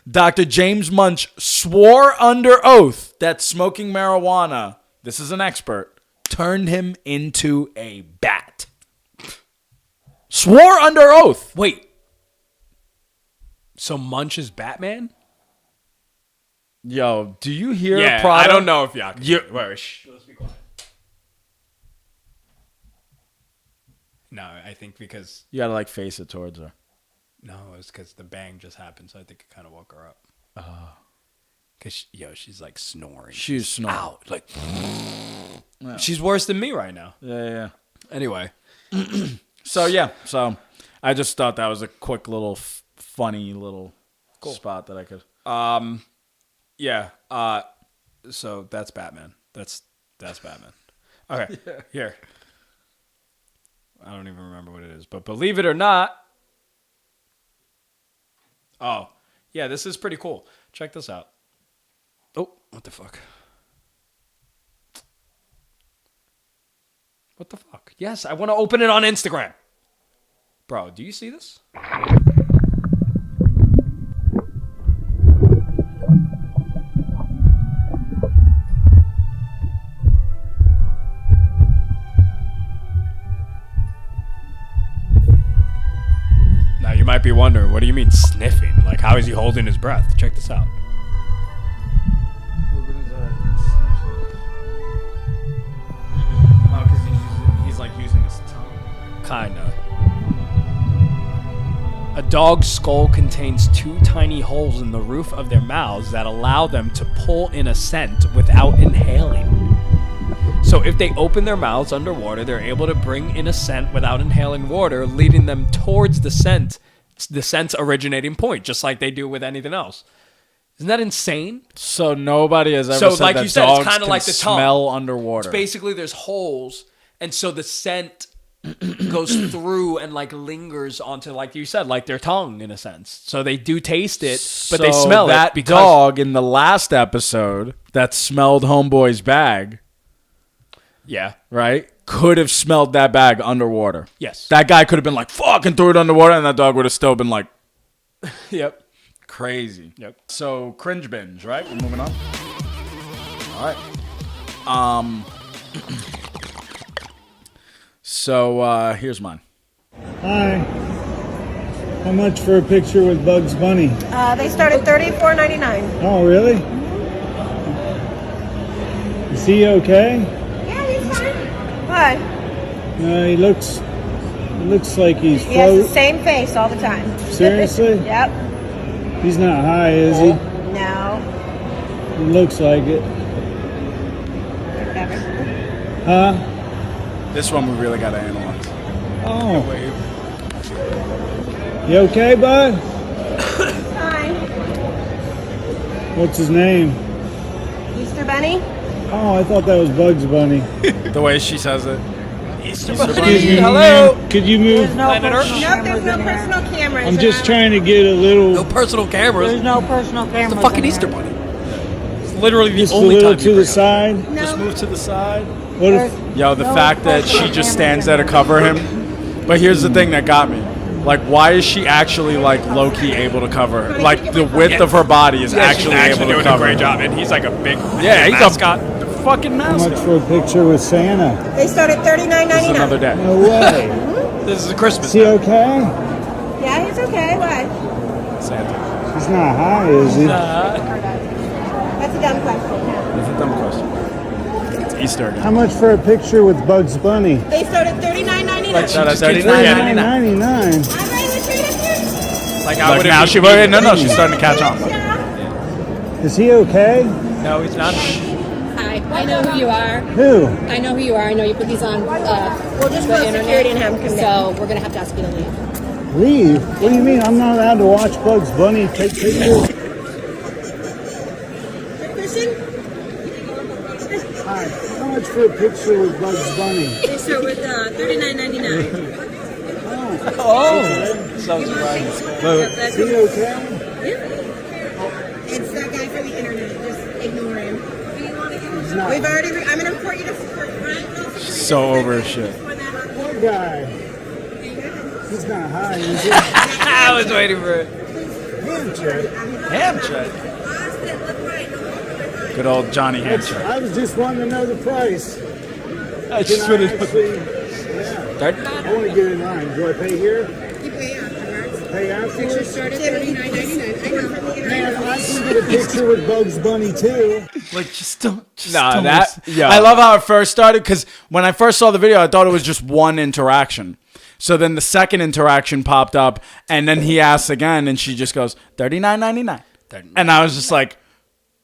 Dr. James Munch swore under oath that smoking marijuana, this is an expert, turned him into a bat. Swore under oath. Wait. So Munch is Batman? Yo, do you hear? Yeah, Prada? I don't know if y'all can. Let's be quiet. No, I think because... You gotta like face it towards her. No, it's because the bang just happened, so I think it kind of woke her up. Because, she's like snoring. She's snoring. Out. Like... She's worse than me right now. Yeah. Anyway. So I just thought that was a quick little funny little spot that I could... Yeah. So that's Batman. That's Batman. Okay. Yeah. Here. I don't even remember what it is, but believe it or not. Oh, yeah, this is pretty cool. Check this out. Oh, what the fuck? What the fuck? Yes, I want to open it on Instagram. Bro, do you see this? You might be wondering, what do you mean sniffing? Like, how is he holding his breath? Check this out. Oh, because he's like using his tongue. Kinda. A dog's skull contains 2 tiny holes in the roof of their mouths that allow them to pull in a scent without inhaling. So if they open their mouths underwater, they're able to bring in a scent without inhaling water, leading them towards the scent's originating point, just like they do with anything else. Isn't that insane? So nobody has ever said like that you said, dogs it's kind of can like the tongue. smell underwater. It's basically there's holes, and so the scent goes through and like lingers onto, like you said, like their tongue in a sense. So they do taste it, but they smell that it because dog in the last episode that smelled Homeboy's bag. Yeah. Right? Could have smelled that bag underwater. Yes. That guy could have been like, fucking threw it underwater, and that dog would have still been like, yep. Crazy. Yep. So, cringe binge, right? We're moving on. All right. So, here's mine. Hi. How much for a picture with Bugs Bunny? They start at $34.99. Oh, really? Is he okay? Yeah, he's fine. Why? He looks like he's He has the same face all the time. Seriously? Yep. He's not high, is he? No. He looks like it. Whatever. Huh? This one we really got to analyze. Oh. You okay, bud? Fine. What's his name? Easter Bunny? Oh, I thought that was Bugs Bunny. The way she says it. Easter Bunny. Hello. Could you move? There's no personal cameras. I'm just trying to get a little. No personal cameras. There's no personal cameras. It's the fucking Easter Bunny. It's literally the Just only a little time to the side. No. Just move to the side. What if? Yo, the fact that she just stands there to cover him. But here's the thing that got me. Like, why is she actually, like, low-key able to cover her? Like, the width of her body is actually able to doing cover a great her. job, and he's like a big He's mascot. a fucking How mascot. much for a picture with Santa? They start at $39.99. This is another day. No way. This is a Christmas. Is he okay? Yeah, he's okay. Why? Santa. He's not high, is he? That's a dumb question. That's a dumb question. It's Easter again. How much for a picture with Bugs Bunny? They start at $39.99. Like, Shout out to $39.99. $39.99. Like, I Like, would now she's starting to catch on. Is he okay? No, he's not. Hi. I know who you are. Who? I know who you are. I know you put these on we'll just the internet, security and have them come so we're going to have to ask you to leave. Leave? What do you mean? I'm not allowed to watch Bugs Bunny take pictures? Hi. How much for a picture with Bugs Bunny? They start with $39.99. Oh, so surprising. Is he okay? It's that guy from the internet. Just ignore him. We've already. I'm going to report you to front. So over his shit. Poor guy. He's not high, is he? I was waiting for it. Ham check. Good old Johnny Ham check. I was just wanting to know the price. I just Can I wanted actually, yeah. I want to get in line. Do I pay here? You pay afterwards. Pay afterwards? Pictures start at $39.99. I know from the internet. Man, I can get a picture with Bugs Bunny too. Like, just don't. Yeah. I love how it first started because when I first saw the video, I thought it was just one interaction. So then the second interaction popped up, and then he asks again, and she just goes $39.99, and I was just like,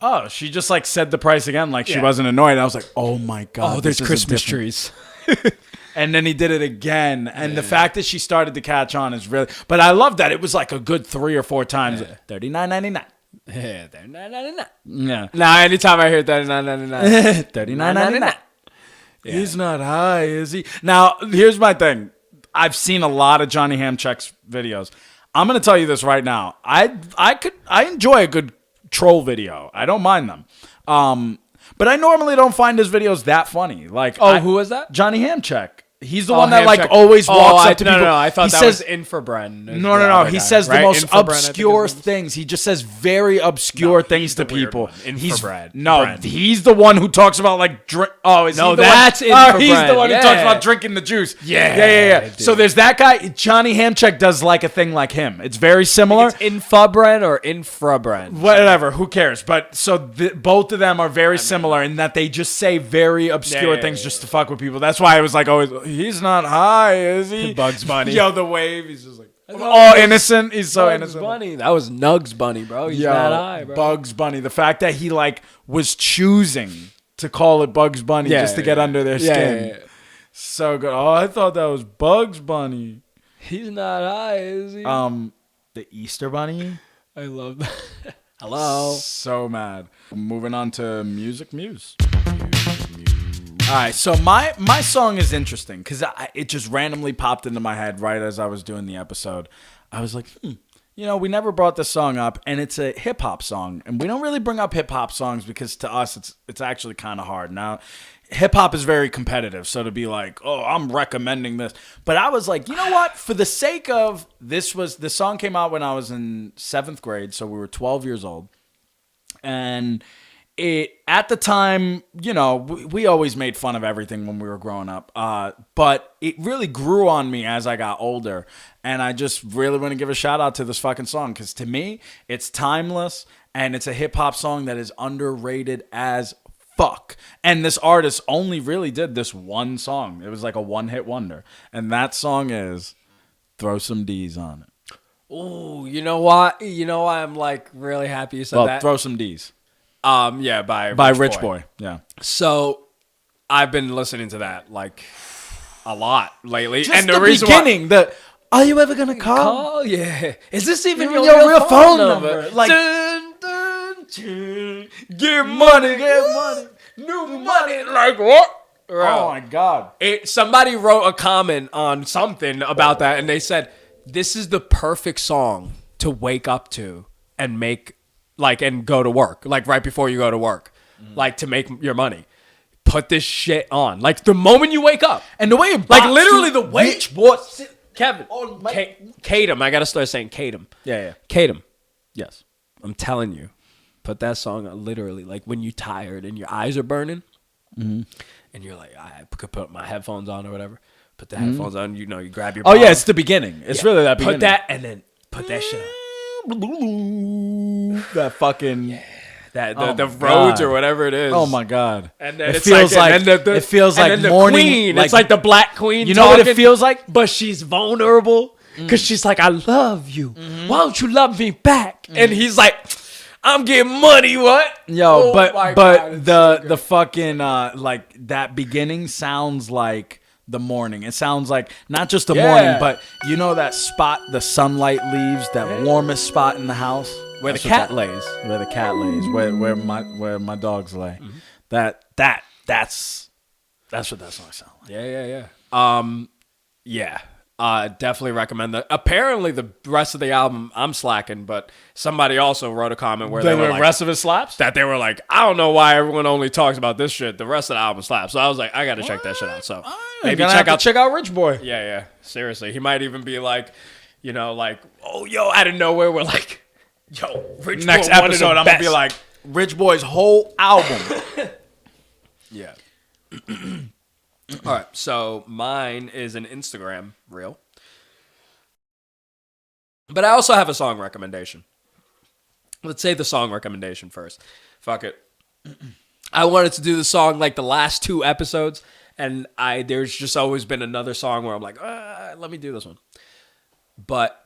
oh, she just like said the price again, like she wasn't annoyed. And I was like, oh my god, Oh, there's this is Christmas different. trees. And then he did it again, and the fact that she started to catch on is really. But I love that it was like a good 3 or 4 times. $39.99. Yeah, $39.99. Yeah. Now, anytime I hear $39.99, $39.99. He's not high, is he? Now, here's my thing. I've seen a lot of Johnny Hamcheck's videos. I'm gonna tell you this right now. I enjoy a good troll video. I don't mind them. But I normally don't find his videos that funny. Like, who was that? Johnny Hamcheck. He's the one that Hamcheck. like always walks up to people. No, I thought he that was Infrabren. No. He says the most Infrabren, obscure things. He just says very obscure things to people. Infrabren. He's the one who talks about like drink. Oh, is he the that's one? Infrabren. He's the one who Yeah. talks about drinking the juice. Yeah. Dude. So there's that guy. Johnny Hamcheck does like a thing like him. It's very similar. It's Infabren or Infrabren. Whatever, who cares? But so both of them are very similar in that they just say very obscure things just to fuck with people. That's why I was like, always, he's not high, is he? Bugs Bunny. Yo, the wave. He's just like, oh, innocent. He's so Bugs innocent. Bunny. That was Nugs Bunny, bro. He's not high, bro. Bugs Bunny. The fact that he like was choosing to call it Bugs Bunny just to get under their skin. Yeah. So good. Oh, I thought that was Bugs Bunny. He's not high, is he? The Easter Bunny. I love that. Hello. So mad. Moving on to Music Muse. All right, so my song is interesting because it just randomly popped into my head right as I was doing the episode. I was like, we never brought this song up, and it's a hip hop song, and we don't really bring up hip hop songs because to us it's actually kind of hard. Now, hip hop is very competitive, so to be like, oh, I'm recommending this, but I was like, you know what? For the sake of the song came out when I was in 7th grade, so we were 12 years old, and at the time, we always made fun of everything when we were growing up. But it really grew on me as I got older. And I just really want to give a shout out to this fucking song. Because to me, it's timeless. And it's a hip hop song that is underrated as fuck. And this artist only really did this one song. It was like a one-hit wonder. And that song is Throw Some D's on It. Ooh, you know what? You know why I'm like really happy you said that? Throw Some D's. By Rich Boy. Yeah. So I've been listening to that like a lot lately. Just and the reason beginning, are you ever gonna call? Yeah. Is this even Your your real real phone phone number? number? Like, Dun, dun, dun. get money, new money. Like what? Bro. Oh my god! Somebody wrote a comment on something about that, and they said this is the perfect song to wake up to and make. And go to work, right before you go to work, to make your money. Put this shit on, the moment you wake up. And the way it literally the way Kevin, Kaydom, I gotta start saying Kaydom. Yeah. Kaydom. Yes. I'm telling you, put that song on literally, when you're tired and your eyes are burning, and you're like, I could put my headphones on or whatever. Put the headphones on, you grab your. Oh yeah, it's the beginning. It's really that beginning. Put that and then put that shit on. That fucking the roads or whatever it is. Oh my god! And then it feels like it feels like morning. Queen, it's like the Black Queen. You know what it feels like? But she's vulnerable because she's like, "I love you. Why don't you love me back?" And he's like, I'm getting money. What? Yo, Oh my but God, it's so the fucking like that beginning sounds like the morning. It sounds like not just the morning, but you know that spot the sunlight leaves, that warmest spot in the house where the cat lays. Where the cat lays, where my dogs lay. That's what that song sounds like. Yeah. Definitely recommend that. Apparently, the rest of the album, I'm slacking, but somebody also wrote a comment where they were like, rest of it slaps? That they were like, I don't know why everyone only talks about this shit. The rest of the album slaps. So I was like, I got to check that shit out. So maybe check out Rich Boy. Yeah. Seriously. He might even be like, you know, like, oh, yo, out of nowhere, we're like, yo, Rich Next Boy, one of the episode, I'm going to be best. like, Rich Boy's whole album. Yeah. All right, so mine is an Instagram reel. But I also have a song recommendation. Let's say the song recommendation first. Fuck it. I wanted to do the song like the last 2 episodes, and there's just always been another song where I'm like, let me do this one. But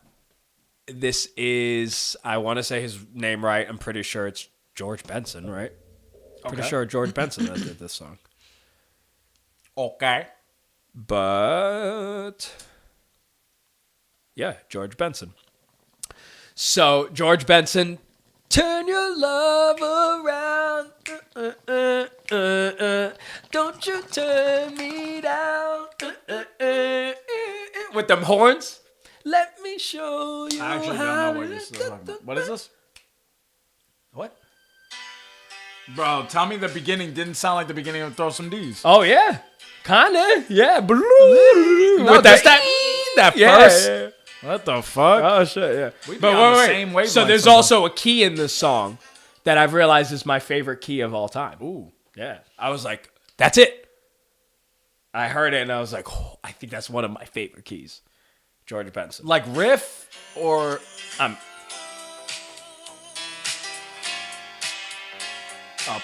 this is, I want to say his name right. I'm pretty sure it's George Benson, right? Pretty sure George Benson that did this song. Okay. But yeah, George Benson. So George Benson, turn your love around. Don't you turn me down. With them horns. Let me show you. I actually don't know what you're talking about. What is this? What? Bro, tell me the beginning didn't sound like the beginning of Throw Some D's. Oh yeah. Kinda. Yeah. No, With just that first. Yeah. What the fuck? Oh shit, yeah. We be But on the wait. same wavelength So there's sometimes. also a key in this song that I've realized is my favorite key of all time. Ooh. Yeah. I was like, that's it. I heard it and I was like, oh, I think that's one of my favorite keys. George Benson. Like riff or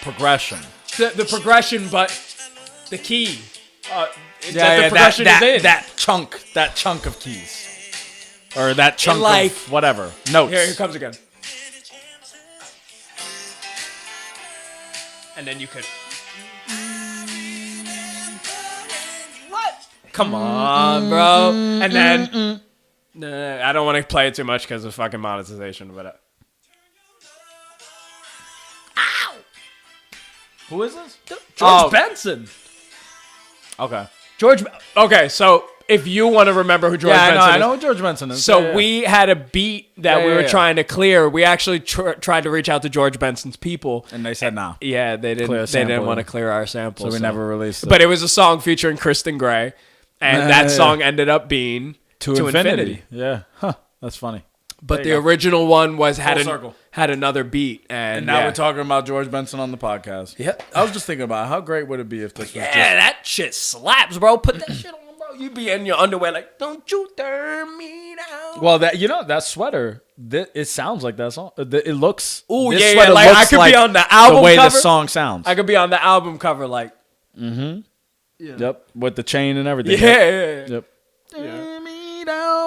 progression. The progression, but the key. The progression is in. that chunk of keys. Or that chunk like- of whatever. Notes. Here it comes again. And then you could. What? Come on, bro. And then. Nah, I don't want to play it too much because of fucking monetization, but. Who is this? George Benson. Okay. Okay, so if you want to remember who George Benson is. I know who George Benson is. So Yeah. we had a beat that we were Yeah. trying to clear. We actually tried to reach out to George Benson's people. And they said no. Yeah, they didn't. Clear They didn't sample. want to clear our sample. So we never released it. But it was a song featuring Kristen Gray, and that song ended up being To Infinity. Yeah. Huh. That's funny. But There the you go. original one had circle. another beat, And now we're talking about George Benson on the podcast. Yep. I was just thinking about how great would it be if this was Yeah, just... that shit slaps, bro. Put that shit on, bro. You be in your underwear like, don't you turn me down. Well, that sweater, it sounds like that song. It looks... Ooh, this yeah, sweater like I looks could be on the album the way cover. the song sounds. I could be on the album cover like, Yep, with the chain and everything. yeah. Yep.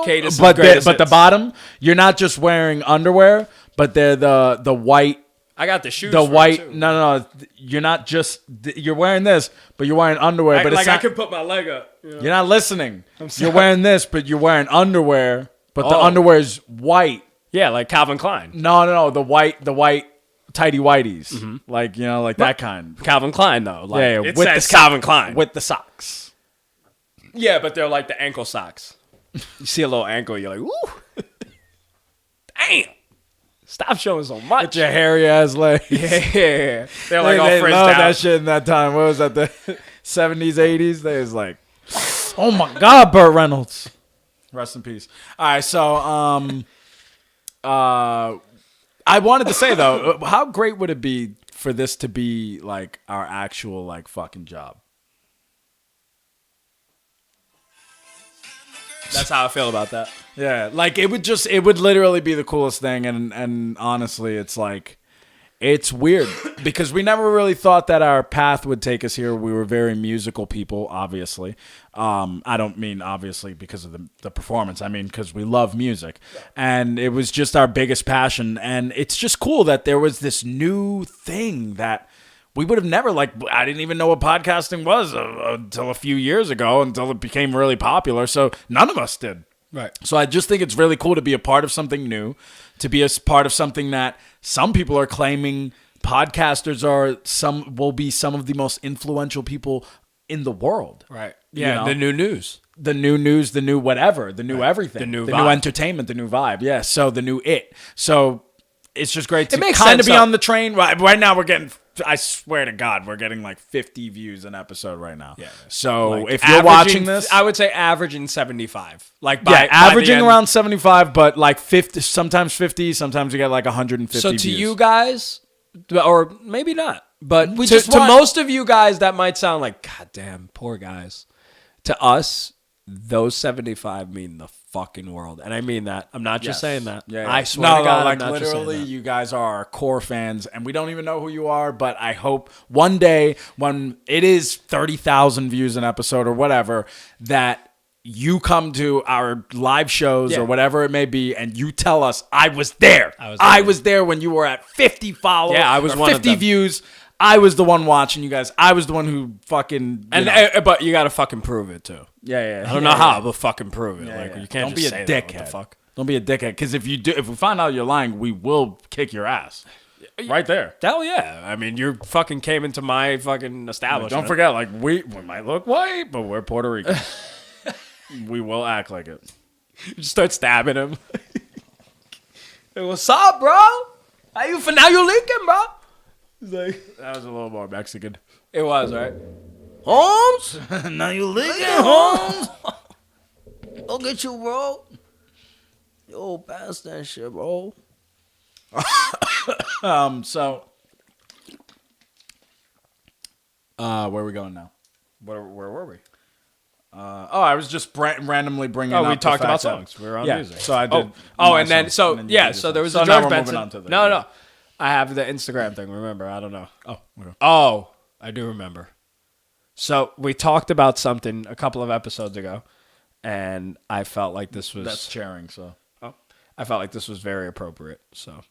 Kaydas' But greatest the hits. bottom, you're not just wearing underwear, but they're the white... I got the shoes. The for white... it too. No. You're not just... You're wearing this, but you're wearing underwear. But like it's not, I could put my leg up. You know? You're not listening. I'm sorry. You're wearing this, but you're wearing underwear, but the Oh. underwear is white. Yeah, like Calvin Klein. No, the white tighty whities, like that kind. Calvin Klein though. Like, Yeah, it with says the Calvin Klein. with the socks. Yeah, but they're like the ankle socks. You see a little ankle, you're like, ooh, damn. Stop showing so much. With your hairy ass legs. Yeah, they're like all they frizzed loved out. that shit in that time. What was that? The 70s, 80s. They was like, oh my God, Burt Reynolds. Rest in peace. All right, so I wanted to say though, how great would it be for this to be like our actual like fucking job? That's how I feel about that. Yeah, like it would literally be the coolest thing, and honestly, it's like It's weird because we never really thought that our path would take us here. We were very musical people, obviously. I don't mean obviously because of the performance. I mean because we love music. And it was just our biggest passion. And it's just cool that there was this new thing that we would have never, like, I didn't even know what podcasting was until a few years ago, until it became really popular. So none of us did. Right. So I just think it's really cool to be a part of something new, to be a part of something that some people are claiming podcasters will be some of the most influential people in the world. Right. Yeah. The new news, the new whatever, the new everything, the new entertainment, the new vibe. Yeah. So the new it. So it's just great to kind of be on the train. Right now we're getting, I swear to God, we're getting like 50 views an episode right now. Yeah. So like if you're watching this, I would say averaging 75. Like averaging around 75, but like 50, sometimes 50, sometimes you get like 150 So to views. you guys, or maybe not, but to most of you guys, that might sound like, God damn, poor guys. To us, those 75 mean the fucking world. And I mean that. I'm not just saying that. Yeah. I swear to God, like I'm not literally, just saying that. you guys are our core fans, and we don't even know who you are, but I hope one day when it is 30,000 views an episode or whatever, that you come to our live shows or whatever it may be, and you tell us, I was there. I was there when you were at 50 followers. Yeah, I was one 50 of them. views. I was the one watching you guys. I was the one who fucking... But you got to fucking prove it, too. Yeah. I don't know how, but fucking prove it. You can't Don't just be a say dickhead. that. What the fuck? Don't be a dickhead. Because if we find out you're lying, we will kick your ass. Right there. Hell yeah. I mean, you fucking came into my fucking establishment. Don't forget, like, we might look white, but we're Puerto Rican. We will act like it. You just start stabbing him. Hey, what's up, bro? Now you leaking, bro? That was a little more Mexican. It was, right? Holmes? Now you leaking, Holmes? Go get you, bro. Yo, pass that shit, bro. So, where are we going now? Where were we? I was just randomly bringing up we talked the about fact songs. We were on music. So I did. And then so there was so the now George we're Benson. moving on to the No. I have the Instagram thing. Remember? I don't know. Okay. Oh, I do remember. So we talked about something a couple of episodes ago, and I felt like this was That's sharing. So I felt like this was very appropriate. So.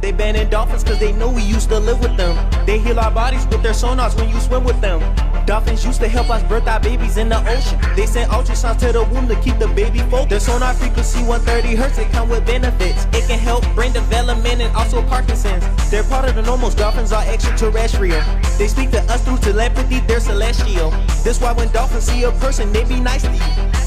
They banning dolphins cause they know we used to live with them. They heal our bodies with their sonars when you swim with them. Dolphins used to help us birth our babies in the ocean. They send ultrasounds to the womb to keep the baby focused. Their sonar frequency 130 hertz, it come with benefits. It can help brain development and also Parkinson's. They're part of the nomos, dolphins are extraterrestrial. They speak to us through telepathy, they're celestial. That's why when dolphins see a person, they be nice to you.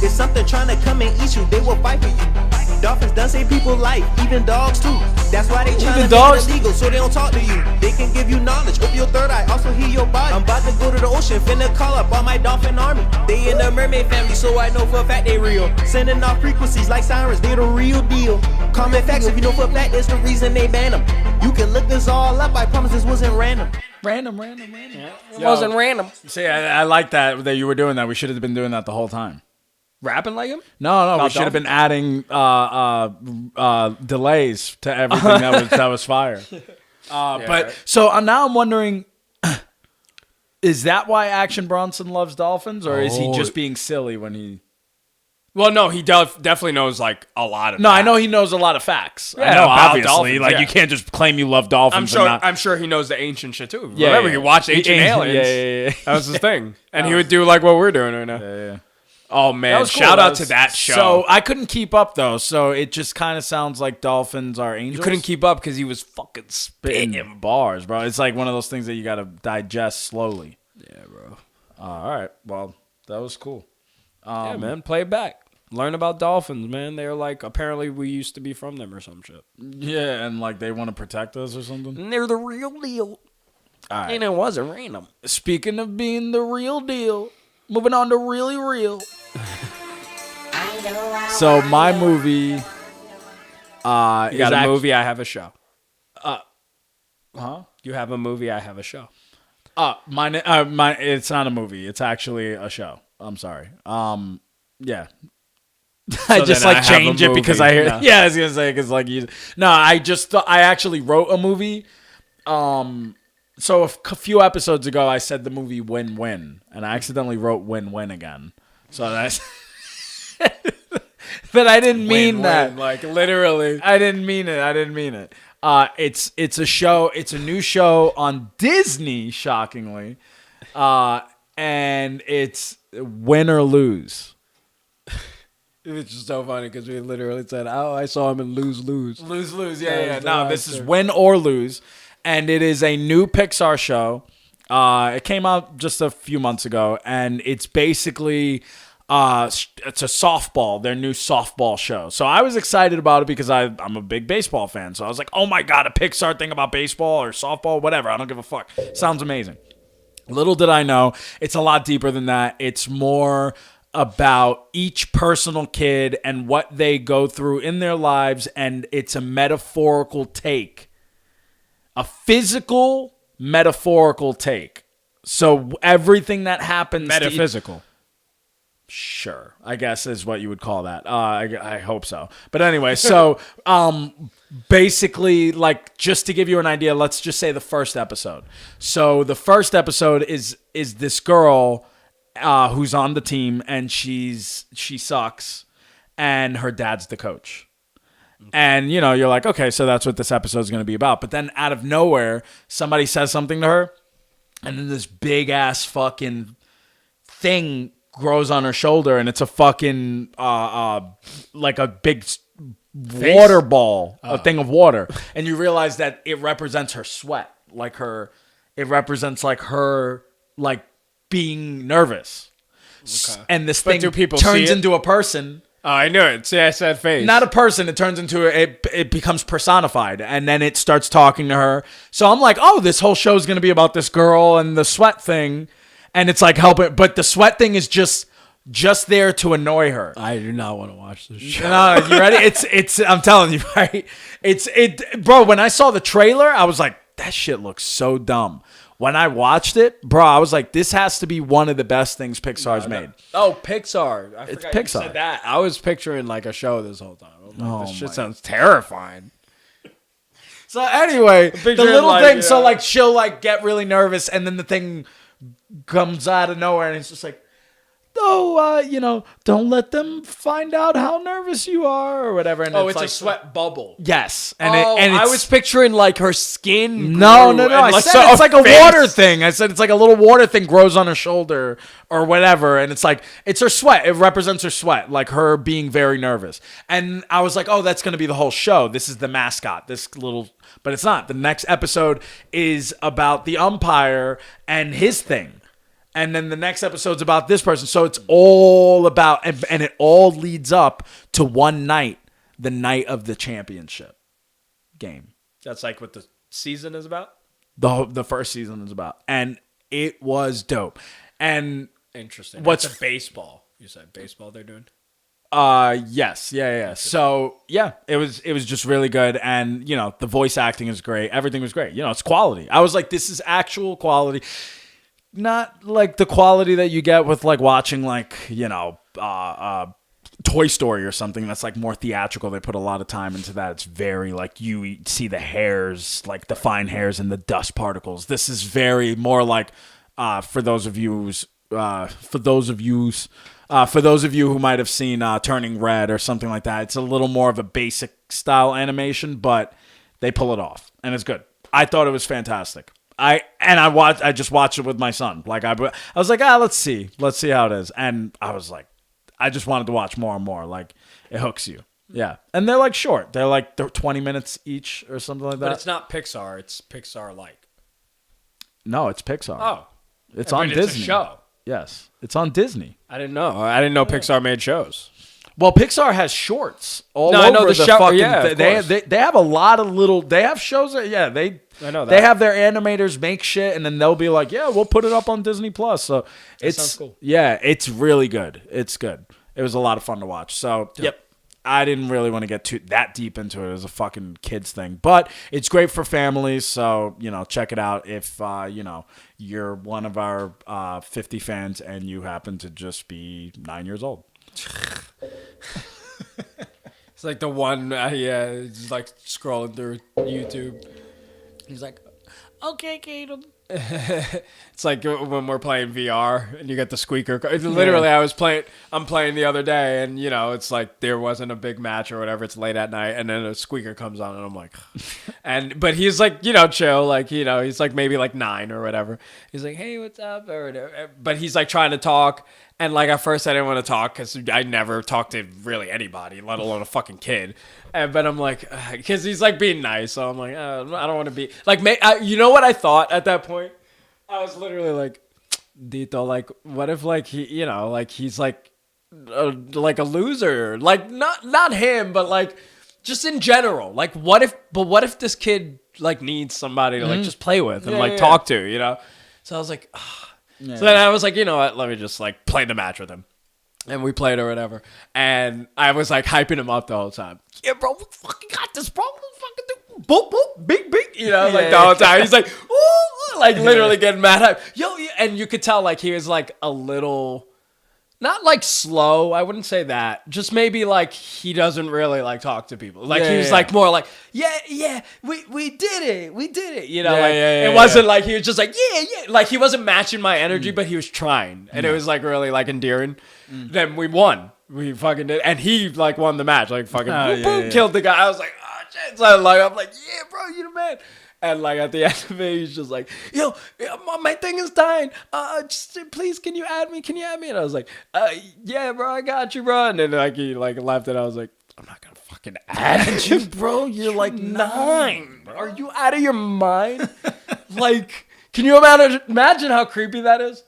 If something trying to come and eat you, they will fight for you. Dolphins done save people life, even dogs too. That's why they trying to make it illegal, so they don't talk to you. They can give you knowledge, open your third eye, also heal your body. I'm about to go to the ocean, finna call up all my dolphin army. They in the mermaid family, so I know for a fact they real. Sending off frequencies like sirens, they the real deal. Common facts, if you know for a fact, it's the reason they ban them. You can look this all up, I promise this wasn't random. Random. It wasn't random. See, I like that you were doing that. We should have been doing that the whole time. Rapping like him? No, we should have been adding delays to everything that was fire. So now I'm wondering, is that why Action Bronson loves dolphins, or is he just being silly when he? Well, no, he definitely knows like a lot of. No, I know he knows a lot of facts. Yeah, I know, about obviously, dolphins, like you can't just claim you love dolphins. I'm sure he knows the ancient shit too. Remember, he watched Ancient Aliens. Yeah. That was his thing, and he would do like what we're doing right now. Yeah. Oh man, shout out to that show. So I couldn't keep up though. So it just kind of sounds like dolphins are angels. You couldn't keep up because he was fucking spitting bars, bro. It's like one of those things that you got to digest slowly. Yeah, bro. All right. Well, that was cool. Yeah, man. Play it back. Learn about dolphins, man. They're like, apparently we used to be from them or some shit. Yeah, and like they want to protect us or something. And they're the real deal. All right. And it wasn't random. Speaking of being the real deal, moving on to really real. So my movie you got a movie, I have a show. Huh? You have a movie, I have a show. It's not a movie. It's actually a show. I'm sorry. Yeah. I just then like I have change a it because movie. I hear. No. Yeah, I was gonna say because like you. No, I just I actually wrote a movie. So a few episodes ago, I said the movie Win Win, and I accidentally wrote Win Win again. So that's. But I didn't mean that. Like literally. I didn't mean it. It's a show. It's a new show on Disney, shockingly, and it's Win or Lose. It's just so funny because we literally said, "Oh, I saw him in Lose." Lose. Yeah. No, this is Win or Lose, and it is a new Pixar show. It came out just a few months ago, and it's basically it's a softball, their new softball show. So I was excited about it because I'm a big baseball fan. So I was like, oh my God, a Pixar thing about baseball or softball, whatever. I don't give a fuck. Sounds amazing. Little did I know, it's a lot deeper than that. It's more about each personal kid and what they go through in their lives, and it's a metaphorical take. A physical, metaphorical take. So everything that happens... Metaphysical. Sure, I guess is what you would call that. I hope so. But anyway, so basically, like, just to give you an idea, let's just say the first episode. So the first episode is this girl who's on the team, and she sucks, and her dad's the coach. And, you know, you're like, okay, so that's what this episode is going to be about. But then out of nowhere, somebody says something to her, and then this big-ass fucking thing grows on her shoulder, and it's a fucking like a big water ball, a thing of water, and you realize that it represents her sweat, it represents her being nervous. Okay. And this But thing do people turns see it? into a person. Oh, I knew it. See, I said face. Not a person. It turns into it becomes personified, and then it starts talking to her. So I'm like, oh, this whole show is going to be about this girl and the sweat thing. And it's like helping, but the sweat thing is just there to annoy her. I do not want to watch this show. No, you ready? It's. I'm telling you, right? Bro. When I saw the trailer, I was like, that shit looks so dumb. When I watched it, bro, I was like, this has to be one of the best things Pixar's made. Oh, Pixar. I It's forgot Pixar. you said that. I was picturing like a show this whole time. I'm like, this shit my sounds terrifying. So anyway, the picturing, little like, thing. So like she'll like get really nervous, and then the thing comes out of nowhere, and it's just like, oh, don't let them find out how nervous you are or whatever. And Oh, it's like, a sweat bubble. yes, And I was picturing like her skin. No. grew and, I said it's like a water thing. I said it's like a little water thing grows on her shoulder or whatever, and it's like it's her sweat. It represents her sweat, like her being very nervous. And I was like, oh, that's gonna be the whole show. This is the mascot. But it's not. The next episode is about the umpire and his thing. And then the next episode's about this person. So it's all about, and it all leads up to one night, the night of the championship game. That's like what the season is about? The first season is about. And it was dope. And Interesting. What's It's a baseball? You said baseball they're doing? Yes. Yeah. So yeah, it was just really good. And the voice acting is great. Everything was great. It's quality. I was like, this is actual quality. Not like the quality that you get with like watching like, Toy Story or something that's like more theatrical. They put a lot of time into that. It's very like you see the hairs, like the fine hairs and the dust particles. This is very more like for those of you who might have seen Turning Red or something like that. It's a little more of a basic style animation, but they pull it off and it's good. I thought it was fantastic. I just watched it with my son. Like I was like, let's see how it is. And I was like, I just wanted to watch more and more. Like it hooks you. Yeah. And they're like short. They're like 20 minutes each or something like that. But it's not Pixar. It's Pixar-like. No, it's Pixar. Oh. It's But on Disney. It's a show. Yes. It's on Disney. I didn't know. I didn't know Pixar made shows. Well, Pixar has shorts all over I know the show. fucking. Yeah, of course. They have a lot of little. They have shows that I know that. They have their animators make shit, and then they'll be like, yeah, we'll put it up on Disney Plus. So it's sounds cool. Yeah, it's really good. It's good. It was a lot of fun to watch. So yep. I didn't really want to get that deep into it. It was a fucking kids thing, but it's great for families. So check it out if you're one of our 50 fans and you happen to just be 9 years old. It's like the one, he's like scrolling through YouTube. He's like, okay, Kaydom. It's like when we're playing VR and you get the squeaker. Literally, I'm playing the other day, and it's like there wasn't a big match or whatever. It's late at night, and then a squeaker comes on, and I'm like, but he's like, chill, like he's like maybe like 9 or whatever. He's like, hey, what's up? But he's like trying to talk, and like at first I didn't want to talk because I never talked to really anybody, let alone a fucking kid. But I'm like, because he's like being nice, so I'm like, I don't want to be like, you know what I thought at that point? I was literally like, Dito, like, what if like he, like he's like a loser, like not him, but like just in general, like what if this kid like needs somebody to like just play with and talk to, So I was like, so then I was like, you know what, let me just like play the match with him. And we played or whatever. And I was like hyping him up the whole time. Yeah, bro, we fucking got this, bro. We fucking do boop, boop, big, big. Like the whole time. He's like, ooh, like literally getting mad hype. And you could tell like he was like a little, not like slow. I wouldn't say that. Just maybe like he doesn't really like talk to people. Like he was like more like, yeah, we did it. We did it. It wasn't like he was just like, yeah. Like he wasn't matching my energy, but he was trying. And it was like really like endearing. Then we won. We fucking did. And he like won the match. Like fucking boom, killed the guy. I was like, oh shit. So I'm like, yeah, bro, you the man. And like at the end of it, he's just like, yo, my thing is dying. Just please, can you add me? And I was like, yeah, bro, I got you, bro. And then like he like left, and I was like, I'm not gonna fucking add you, bro. You're like 9. Bro. Are you out of your mind? Like, can you imagine how creepy that is?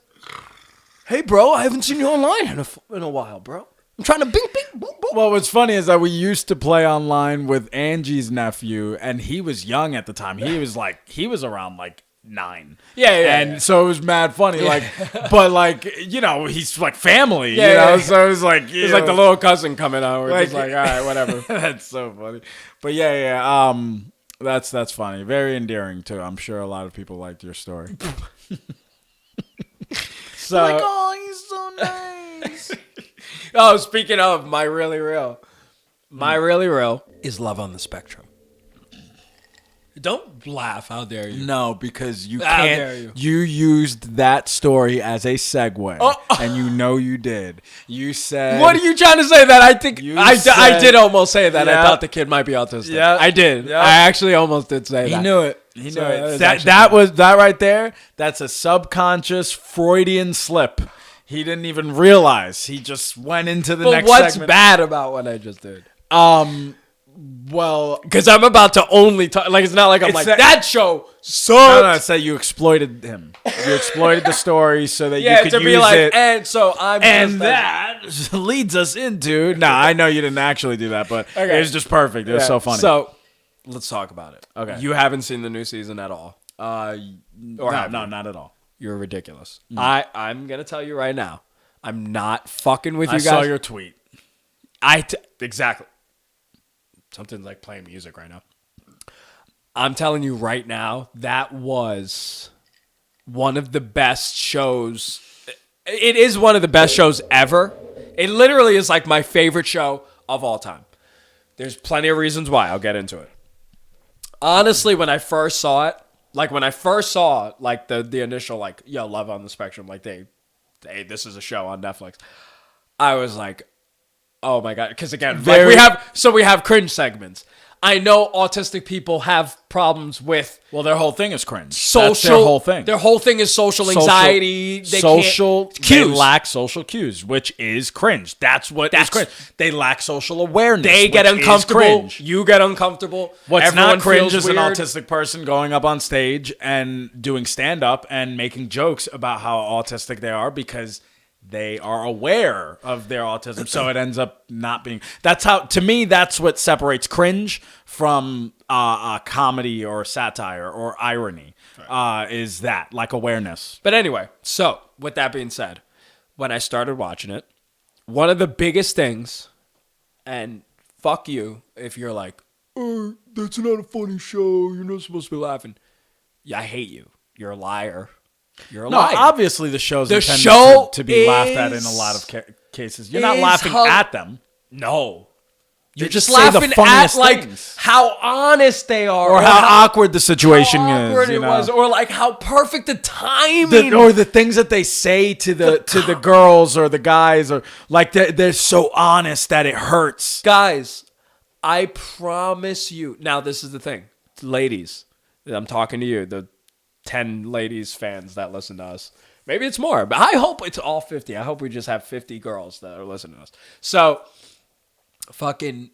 Hey, bro, I haven't seen you online in a while, bro. I'm trying to bing, bing, boom, boom. Well, what's funny is that we used to play online with Angie's nephew, and he was young at the time. He was around like 9. And so it was mad funny. Like, but like, he's like family, So it was like, it's like the little cousin coming out. We're just like, all right, whatever. That's so funny. But that's funny. Very endearing too. I'm sure a lot of people liked your story. So, like, oh, he's so nice. Oh, speaking of my really real is Love on the Spectrum. Don't laugh. How dare you? No, because you How can't. dare you? You used that story as a segue, and you did. You said, "What are you trying to say?" That I think I did almost say that. Yeah. I thought the kid might be autistic. Yeah, I did. Yeah. I actually almost did say that. He knew it. He So knew it. that That was that right there. That's a subconscious Freudian slip. He didn't even realize. He just went into the next what's segment. bad about what I just did? Well, because I'm about to only talk. Like, it's not like I'm like, that show sucked. No, it's that you exploited him. You exploited the story so that you could to be use like, it. and so I'm And just that leads us into... No, I know you didn't actually do that, but it was just perfect. It was so funny. So, let's talk about it. Okay. You haven't seen the new season at all. No, not at all. You're ridiculous. I'm going to tell you right now. I'm not fucking with you guys. I saw your tweet. Exactly. Something's like playing music right now. I'm telling you right now, that was one of the best shows. It is one of the best shows ever. It literally is like my favorite show of all time. There's plenty of reasons why. I'll get into it. Honestly, when I first saw it, like the initial like, yo, Love on the Spectrum, like this is a show on Netflix. I was like, oh my God. Because again, we have cringe segments. I know autistic people have problems with... Well, their whole thing is cringe. That's their whole thing. Their whole thing is social anxiety. They lack social cues, which is cringe. That's is cringe. They lack social awareness. They get uncomfortable. You get uncomfortable. What's Everyone not cringe is weird. an autistic person going up on stage and doing stand-up and making jokes about how autistic they are because... they are aware of their autism, so it ends up not being... That's how, to me, that's what separates cringe from comedy or satire or irony, is that, like awareness. But anyway, so, with that being said, when I started watching it, one of the biggest things, and fuck you if you're like, oh, that's not a funny show, you're not supposed to be laughing. Yeah, I hate you. You're a liar. You're a liar. Obviously the show's intended to be laughed at in a lot of cases. You're not laughing at them. No. You're just just say the laughing at funniest like things. how honest they are, or how awkward the situation how awkward is, it was, or like how perfect the timing, or the things that they say to the girls or the guys, or like they're so honest that it hurts. Guys, I promise you. Now, this is the thing, ladies. I'm talking to you, the 10 ladies fans that listen to us. Maybe it's more, but I hope it's all 50. I hope we just have 50 girls that are listening to us. So, fucking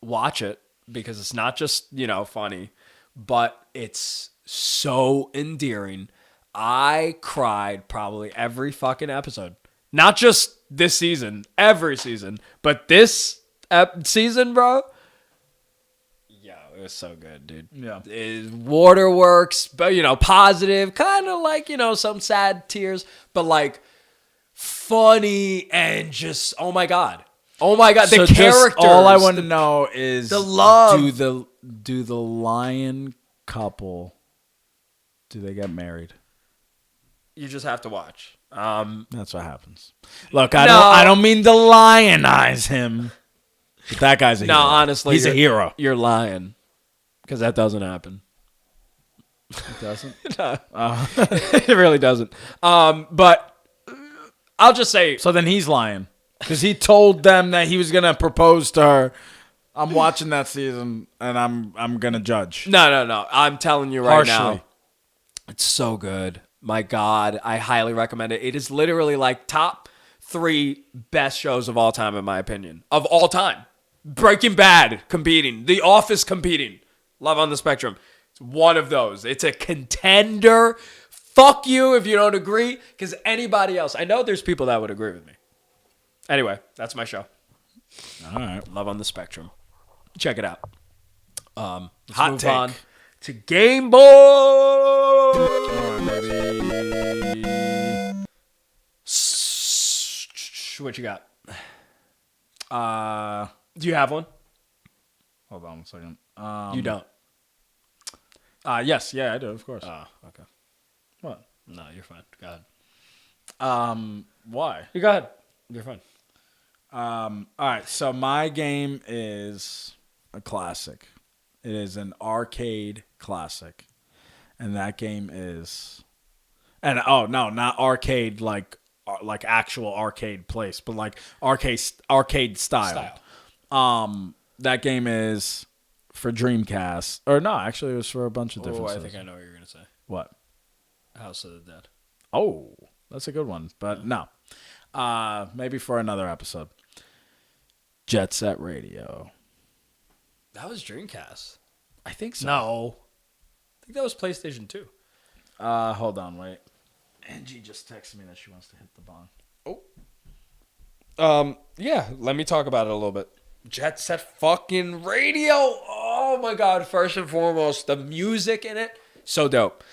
watch it, because it's not just, funny, but it's so endearing. I cried probably every fucking episode. Not just this season, every season, but this season, bro. Yeah, it was so good, dude. Yeah. Waterworks, but, positive, kind of like, some sad tears, but like funny and just, oh my God. Oh my God, the characters. All I want to know is the love. Do the lion couple, do they get married? You just have to watch. That's what happens. Look, I don't mean to lionize him, but that guy's a hero. No, honestly, he's a hero. You're lying, because that doesn't happen. It doesn't. No. It really doesn't. But I'll just say. So then he's lying. Because he told them that he was gonna propose to her. I'm watching that season, and I'm gonna judge. No. I'm telling you right now, Harshly. it's so good. My God, I highly recommend it. It is literally like top 3 best shows of all time, in my opinion. Of all time. Breaking Bad competing. The Office competing. Love on the Spectrum. It's one of those. It's a contender. Fuck you if you don't agree, because anybody else. I know there's people that would agree with me. Anyway, that's my show. All right. Love on the Spectrum. Check it out. Let's Hot move take. on to Game Boy. What you got? Do you have one? Hold on a second. You don't. Yes, yeah, I do, of course. Oh, okay. What? No, you're fine. Go ahead. Why? You go ahead. You're fine. All right, so my game is a classic. It is an arcade classic. And that game is... And oh, no, not arcade like actual arcade place, but like arcade style. That game is for Dreamcast. Or no, actually it was for a bunch of different I systems. think I know what you're going to say. What? House of the Dead. Oh, that's a good one. But no. Maybe for another episode. Jet Set Radio. That was Dreamcast. I think so. No. I think that was PlayStation 2. Hold on, wait. Angie just texted me that she wants to hit the bong. Yeah, let me talk about it a little bit. Jet Set fucking Radio. Oh my God. First and foremost, the music in it, so dope.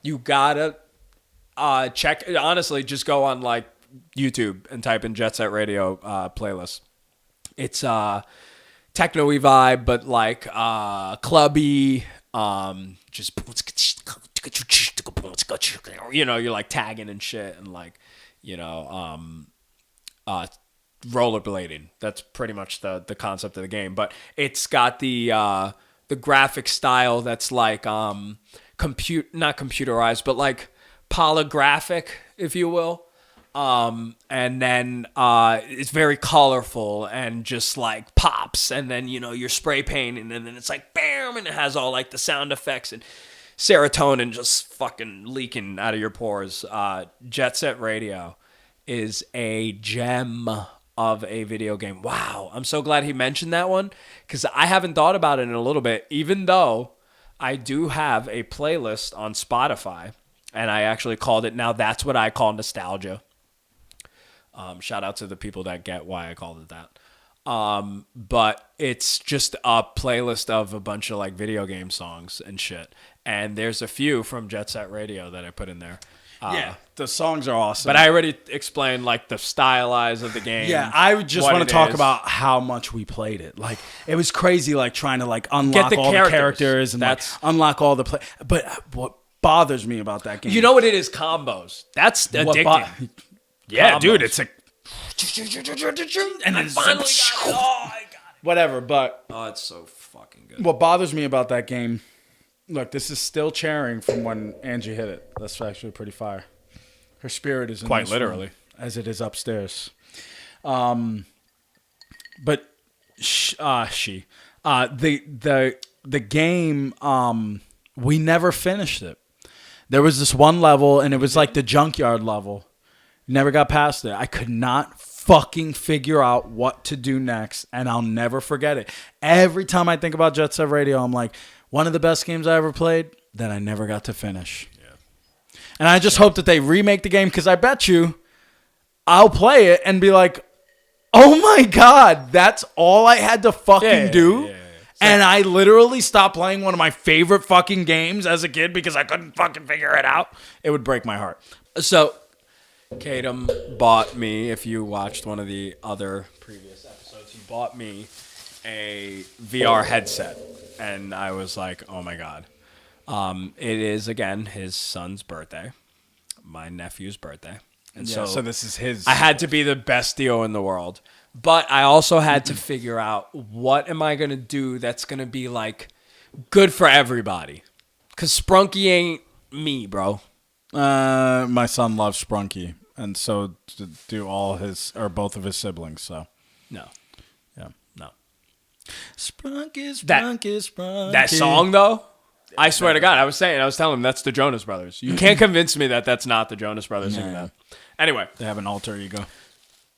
You gotta check. Honestly, just go on like YouTube and type in Jet Set Radio playlist. It's techno-y vibe, but like clubby. Just you're like tagging and shit, and like rollerblading. That's pretty much the concept of the game. But it's got the graphic style that's like not computerized, but like polyggraphic, if you will. And then it's very colorful and just like pops, and then you're spray painting, and then it's like bam, and it has all like the sound effects and serotonin just fucking leaking out of your pores. Jet Set Radio is a gem of a video game. Wow, I'm so glad he mentioned that one, because I haven't thought about it in a little bit, even though I do have a playlist on Spotify, and I actually called it, now that's what I call nostalgia. Shout out to the people that get why I called it that. But it's just a playlist of a bunch of like video game songs and shit. And there's a few from Jet Set Radio that I put in there. Yeah, the songs are awesome. But I already explained like the stylized of the game. Yeah, I just want to talk about how much we played it. Like it was crazy, like trying to like unlock all the characters and like, unlock all the But what bothers me about that game, you know what it is? Combos. That's addicting. Yeah, Combos. dude, it's like, and then finally got it. Oh, I got it. whatever. But oh, it's so fucking good. What bothers me about that game, look, this is still cheering from when Angie hit it. That's actually pretty fire. Her spirit is in Quite this literally. room, as it is upstairs. But the game, we never finished it. There was this one level, and it was like the junkyard level. Never got past it. I could not fucking figure out what to do next, and I'll never forget it. Every time I think about Jet Set Radio, I'm like, one of the best games I ever played that I never got to finish. Yeah. And I just hope that they remake the game, because I bet you I'll play it and be like, oh my God, that's all I had to fucking do? Yeah. And I literally stopped playing one of my favorite fucking games as a kid because I couldn't fucking figure it out. It would break my heart. So, Kaydom bought me, if you watched one of the other previous episodes, he bought me a VR headset. And I was like, oh my God. It is, again, his son's birthday, my nephew's birthday. And so this is his. I had to be the best deal in the world. But I also had to figure out, what am I going to do that's going to be, like, good for everybody? Because Sprunky ain't me, bro. My son loves Sprunky. And so do both of his siblings, so. No. Yeah. No. Sprunky. That song, though? I swear to God, I was telling him that's the Jonas Brothers. You can't convince me that that's not the Jonas Brothers singing that. Anyway. They have an alter ego.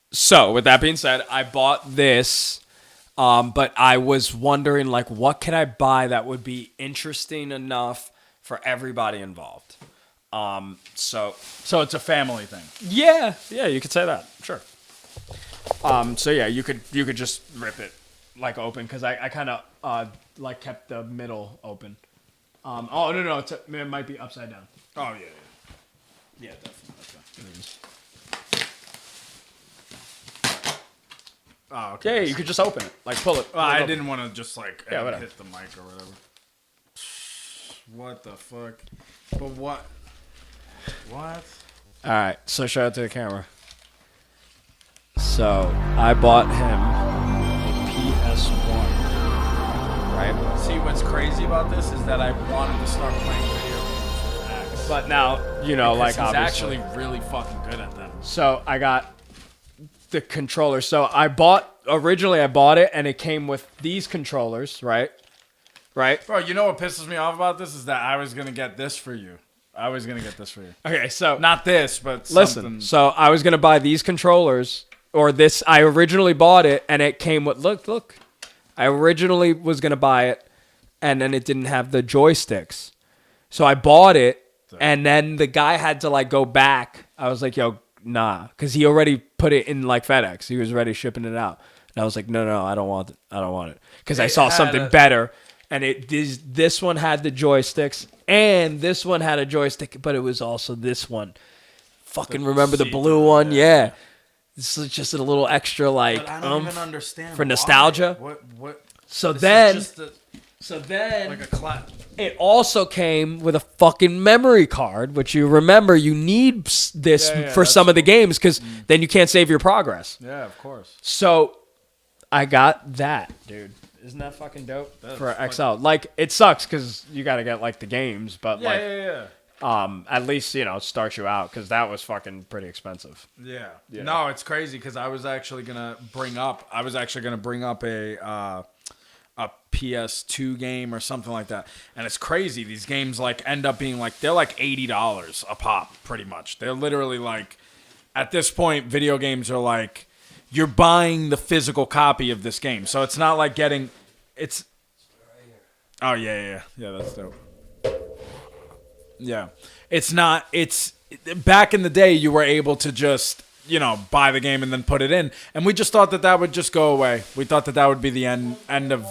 So, with that being said, I bought this, but I was wondering, like, what could I buy that would be interesting enough for everybody involved? So it's a family thing. Yeah, you could say that. Sure. So yeah, you could just rip it like open, because I kind of like kept the middle open. Oh no, it might be upside down. Oh yeah, definitely. Okay. Oh, okay. Yeah, you could just open it, like pull it. Well, I didn't want to just like whatever. hit the mic or whatever. What the fuck? But what? What? All right, so show it to the camera. So I bought him a PS1. Right. See, what's crazy about this is that I wanted to start playing video games with Axe. But now, like, he's obviously actually really fucking good at them. So I got the controller. So originally I bought it, and it came with these controllers, right? Right? Bro, you know what pisses me off about this is that I was going to get this for you. Okay, so not this, but listen. something. So I was going to buy these controllers, or this. I originally bought it, and it came with, look. I originally was going to buy it, and then it didn't have the joysticks. So I bought it, and then the guy had to, like, go back. I was like, yo, nah, because he already put it in, like, FedEx. He was already shipping it out. And I was like, no, I don't want it. Because I saw something better. And this one had the joysticks, and this one had a joystick, but it was also this one. Fucking remember the blue one? Yeah. This is just a little extra, like, but I don't even understand for nostalgia. What? So then, like a clap. It also came with a fucking memory card, which you remember you need this for some of the games, because then you can't save your progress. Yeah, of course. So I got that, dude. Isn't that fucking dope for XL? Like, it sucks because you got to get, like, the games, but at least, it starts you out, because that was fucking pretty expensive. Yeah. No, it's crazy, because I was actually gonna bring up a PS2 game or something like that, and it's crazy. These games like end up being like they're like $80 a pop, pretty much. They're literally like, at this point, video games are like, you're buying the physical copy of this game. So it's not like getting... It's... Oh, yeah, that's dope. Yeah. It's not... It's... Back in the day, you were able to just, buy the game and then put it in. And we just thought that would just go away. We thought that would be the end of...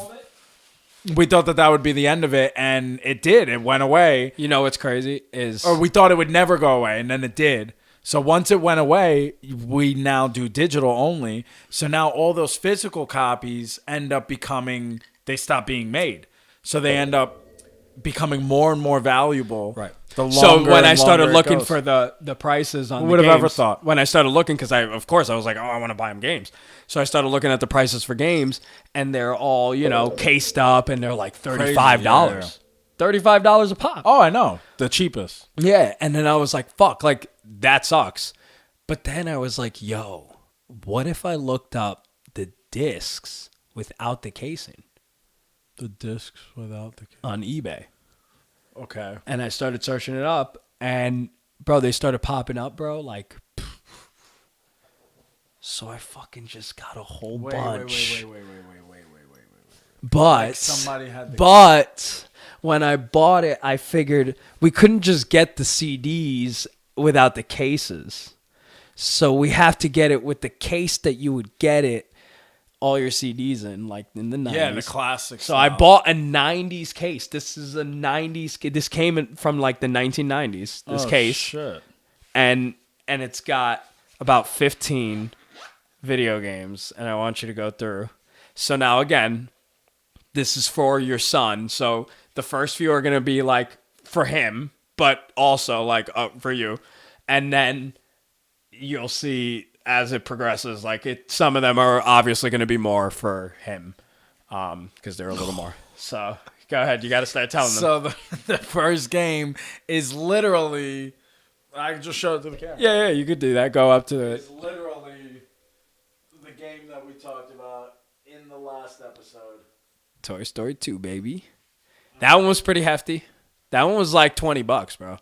We thought that would be the end of it, and it did. It went away. You know what's crazy is... Or we thought it would never go away, and then it did. So once it went away, we now do digital only. So now all those physical copies end up becoming, they stop being made. So they end up becoming more and more valuable. Right. The So longer when I and started longer it looking goes. for the prices on Who the would have ever games- thought? When I started looking, because of course I was like, oh, I want to buy them games. So I started looking at the prices for games, and they're all, cased up, and they're like $35. $35 a pop. Oh, I know. The cheapest. Yeah. And then I was like, fuck, like, that sucks. But then I was like, yo, what if I looked up the discs without the casing? The discs without the casing. On eBay. Okay. And I started searching it up, and, bro, they started popping up, bro, like... So I fucking just got a whole bunch. Wait. But, Like somebody had the- but when I bought it, I figured we couldn't just get the CDs without the cases. So we have to get it with the case that you would get it, all your CDs in, like in the 90s. Yeah, the classic So I style. bought a 90s case. This is a 90s case. This came in from like the 1990s, this Oh, case. shit. And it's got about 15 video games, and I want you to go through. So now again, this is for your son. So the first few are going to be like for him, but also like for you. And then you'll see as it progresses, like some of them are obviously going to be more for him because they're a little more. So go ahead. You got to start telling them. So the first game is literally... I can just show it to the camera. Yeah, you could do that. Go up to it. It's literally the game that we talked about in the last episode. Toy Story 2, baby. That one was pretty hefty. That one was like $20, bro.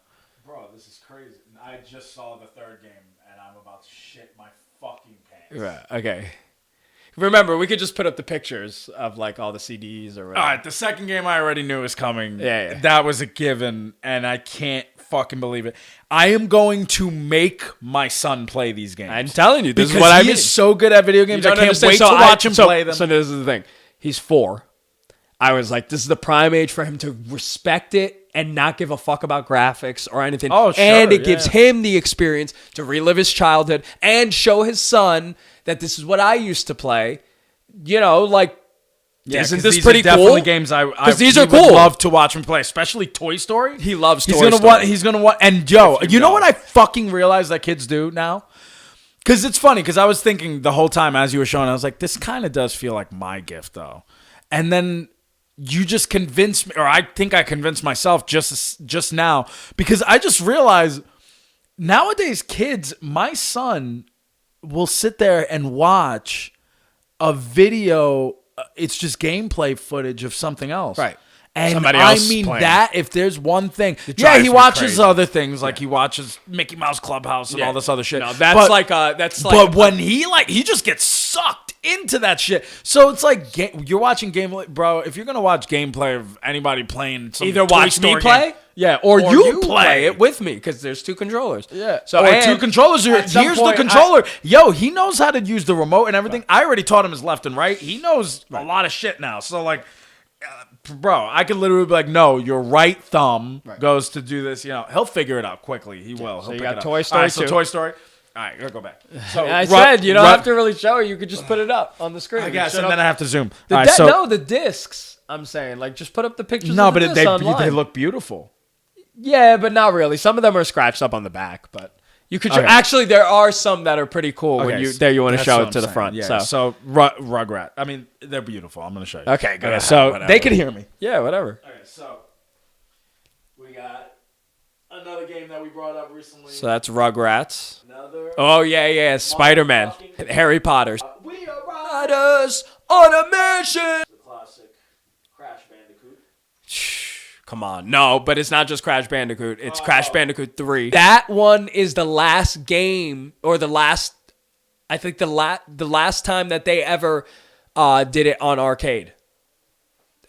Bro, this is crazy. I just saw the third game, and I'm about to shit my fucking pants. Right. Okay. Remember, we could just put up the pictures of like all the CDs or whatever. All right, the second game I already knew was coming. Yeah. That was a given, and I can't fucking believe it. I am going to make my son play these games. I'm telling you, this because is what I he mean. is so good at video games. You I don't can't understand. wait So to watch him play them. So this is the thing. He's 4. I was like, this is the prime age for him to respect it and not give a fuck about graphics or anything. Oh, sure, and it gives yeah. him the experience to relive his childhood and show his son that this is what I used to play. Like, Yeah, isn't 'cause this these pretty are definitely cool? games I these he are would cool. love to watch him play, especially Toy Story. He loves He's Toy gonna Story. want. He's gonna want. And yo, you know what I fucking realized that kids do now? Because it's funny. Because I was thinking the whole time as you were showing, I was like, this kind of does feel like my gift though. And then you just convinced me, or I think I convinced myself just now, because I just realized nowadays kids, my son will sit there and watch a video. It's just gameplay footage of something else. Right. And Somebody I else mean playing. that if there's one thing, It yeah, drives he me watches crazy. other things like he watches Mickey Mouse Clubhouse and Yeah. all this other shit. No, that's But- like but when he just gets sucked into that shit. So it's like you're watching gameplay, bro. If you're gonna watch gameplay of anybody playing, some either Toy watch me Story play, game, yeah, or you play it with me because there's 2 controllers. Yeah. So or and 2 controllers. at some Here's point, the controller. Yo, he knows how to use the remote and everything. I already taught him his left and right. He knows a lot of shit now. So like, bro, I could literally be like, no, your right thumb goes to do this. He'll figure it out quickly. He will. So He'll you pick got it up. Toy Story All right, so 2. Toy Story. All right, gotta go back. So I said you don't have to really show it. You could just put it up on the screen. I guess, Shut and up. then I have to zoom. The All right, so no, the discs. I'm saying, like, just put up the pictures. no, of the but discs they online. look beautiful. Yeah, but not really. Some of them are scratched up on the back, but you could Okay. actually there are some that are pretty cool when Okay, you want to that's show what it I'm to the saying. front. Yeah. So Rugrat. I mean, they're beautiful. I'm gonna show you. Okay, go ahead. So Whatever. they can hear me. Yeah, whatever. Okay, so we got another game that we brought up recently. So that's Rugrats. Another. Oh yeah, Spider-Man, Harry Potter. We are Riders on a mission. the classic Crash Bandicoot. Come on, no, but it's not just Crash Bandicoot. It's Crash Bandicoot 3. That one is the last game, or the last. I think the last time that they ever did it on arcade.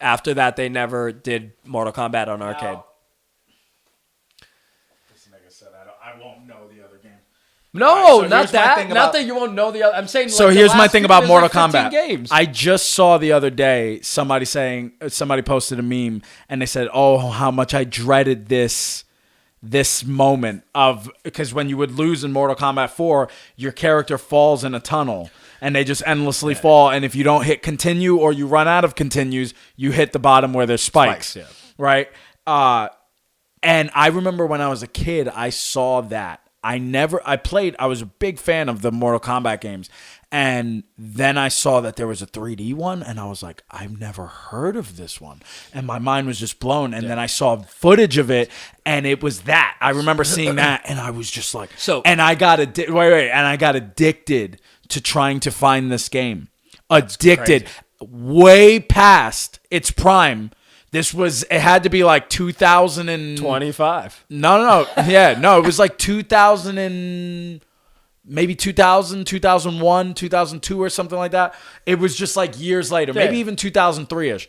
After that, they never did Mortal Kombat on arcade. Listen, like I said, I won't know the other game. No, All right, so not here's my that. thing Not about- that you won't know the other. I'm saying. So like, the here's my last thing few- about there's Mortal like 15 Kombat. games. I just saw the other day somebody posted a meme and they said, "Oh, how much I dreaded this moment of because when you would lose in Mortal Kombat 4, your character falls in a tunnel and they just endlessly fall, and if you don't hit continue or you run out of continues, you hit the bottom where there's spikes. Yeah. Right?" And I remember when I was a kid, I saw that. I was a big fan of the Mortal Kombat games. And then I saw that there was a 3D one, and I was like, I've never heard of this one. And my mind was just blown. And then I saw footage of it, and it was that. I remember seeing that, and I was just like, and I got addicted to trying to find this game. Addicted. Way past its prime. It had to be like 2025. No. Yeah, no, it was like 2000 and maybe 2000, 2001, 2002 or something like that. It was just like years later, maybe even 2003-ish.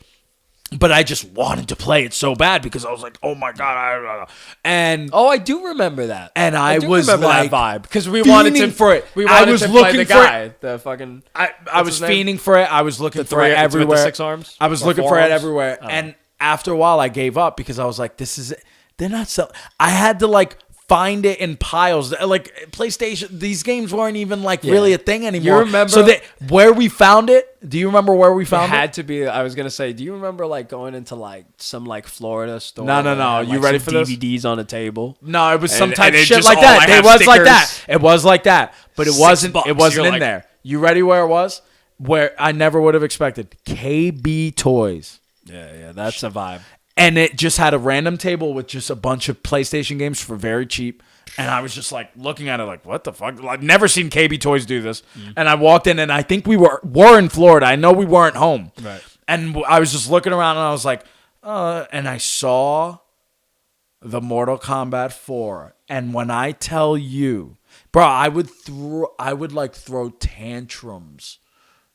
But I just wanted to play it so bad because I was like, oh my God. I do remember that. And I was like, that vibe because we wanted to for it. I was looking for it. The fucking I was fiending for it. I was looking for it everywhere. With the 6 arms? I was looking for it everywhere. And after a while, I gave up because I was like, this is it. They're not selling. I had to like find it in piles. Like PlayStation, these games weren't even like really a thing anymore. You remember? So where we found it? Do you remember where we found it? Had to be. I was gonna say, do you remember like going into like some like Florida store? No. You ready for this? DVDs on a table. No, it was some type of shit like that. It was like that. It was like that, but it wasn't. It wasn't in there. You ready? Where it was? Where I never would have expected. KB Toys. Yeah, that's a vibe. And it just had a random table with just a bunch of PlayStation games for very cheap. And I was just like looking at it like, what the fuck? I've never seen KB Toys do this. And I walked in and I think we were in Florida. I know we weren't home. Right. And I was just looking around and I was like, and I saw the Mortal Kombat 4. And when I tell you, bro, I would throw tantrums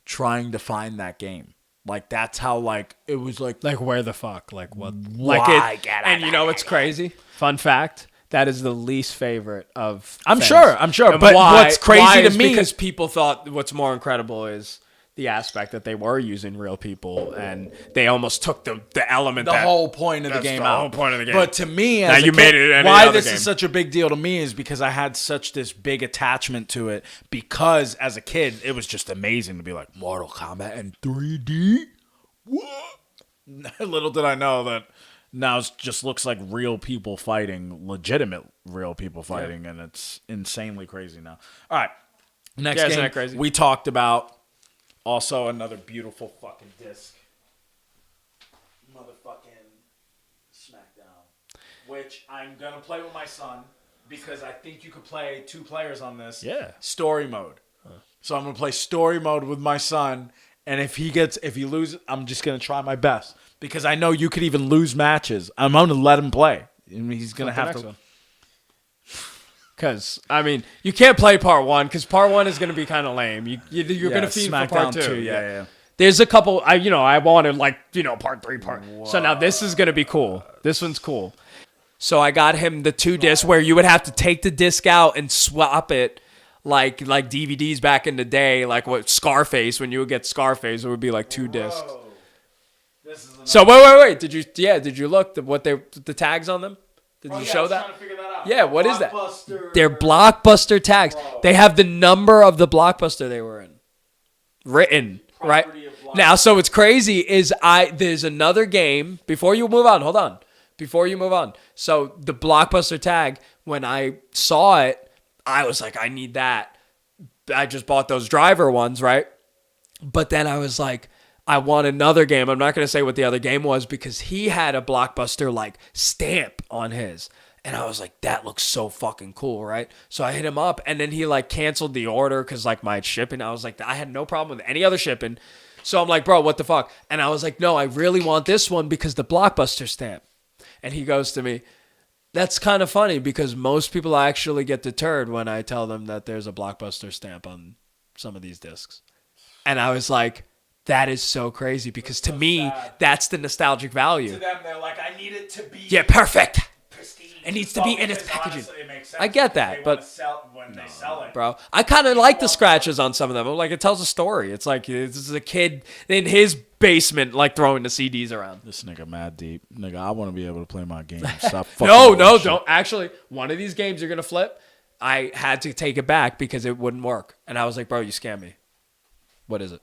trying to find that game. Like that's how like it was like where the fuck like what why and you know what's crazy? Fun fact: that is the least favorite of. I'm sure. And but what's crazy to me because people thought what's more incredible is the aspect that they were using real people and they almost took the element. The whole point of the game out. The whole point of the game. But to me, as you made it. Why this is such a big deal to me is because I had such this big attachment to it. Because as a kid, it was just amazing to be like Mortal Kombat in 3D. What? Little did I know that now it just looks like real people fighting, legitimate real people fighting, and it's insanely crazy now. All right, next game. Isn't that crazy? We talked about. Also, another beautiful fucking disc. Motherfucking Smackdown. Which I'm going to play with my son because I think you could play 2 players on this. Yeah. Story mode. So I'm going to play story mode with my son. And if he loses, I'm just going to try my best. Because I know you could even lose matches. I'm going to let him play. I mean, he's going to have to. Because, I mean, you can't play part 1 because part 1 is going to be kind of lame. You're going to feed for part 2. Yeah. There's a couple, I wanted part 3, So now this is going to be cool. This one's cool. So I got him the 2 discs where you would have to take the disc out and swap it like DVDs back in the day, like what Scarface, when you would get Scarface, it would be like 2 discs. So wait. Did you look what the tags on them? Did you show that? Yeah, what is that? They're Blockbuster tags. Bro. They have the number of the Blockbuster they were in. Written, right? Now, so what's crazy is there's another game. Before you move on, hold on. Before you move on. So the Blockbuster tag, when I saw it, I was like, I need that. I just bought those driver ones, right? But then I was like, I want another game. I'm not going to say what the other game was because he had a Blockbuster like stamp on his. And I was like, that looks so fucking cool, right? So I hit him up and then he like canceled the order because like my shipping. I was like, I had no problem with any other shipping. So I'm like, bro, what the fuck? And I was like, no, I really want this one because the Blockbuster stamp. And he goes to me, that's kind of funny because most people actually get deterred when I tell them that there's a Blockbuster stamp on some of these discs. And I was like, that is so crazy because to me, that's the nostalgic value. To them, they're like, I need it to be... Yeah, perfect. Pristine. It needs to be in its packaging. Honestly, it makes sense. I get that, but... When they sell it. Bro, I kind of like the scratches on some of them. Like, it tells a story. It's like, this is a kid in his basement, like, throwing the CDs around. This nigga mad deep. Nigga, I want to be able to play my game. Stop fucking No, don't. Actually, one of these games you're going to flip, I had to take it back because it wouldn't work. And I was like, bro, you scammed me. What is it?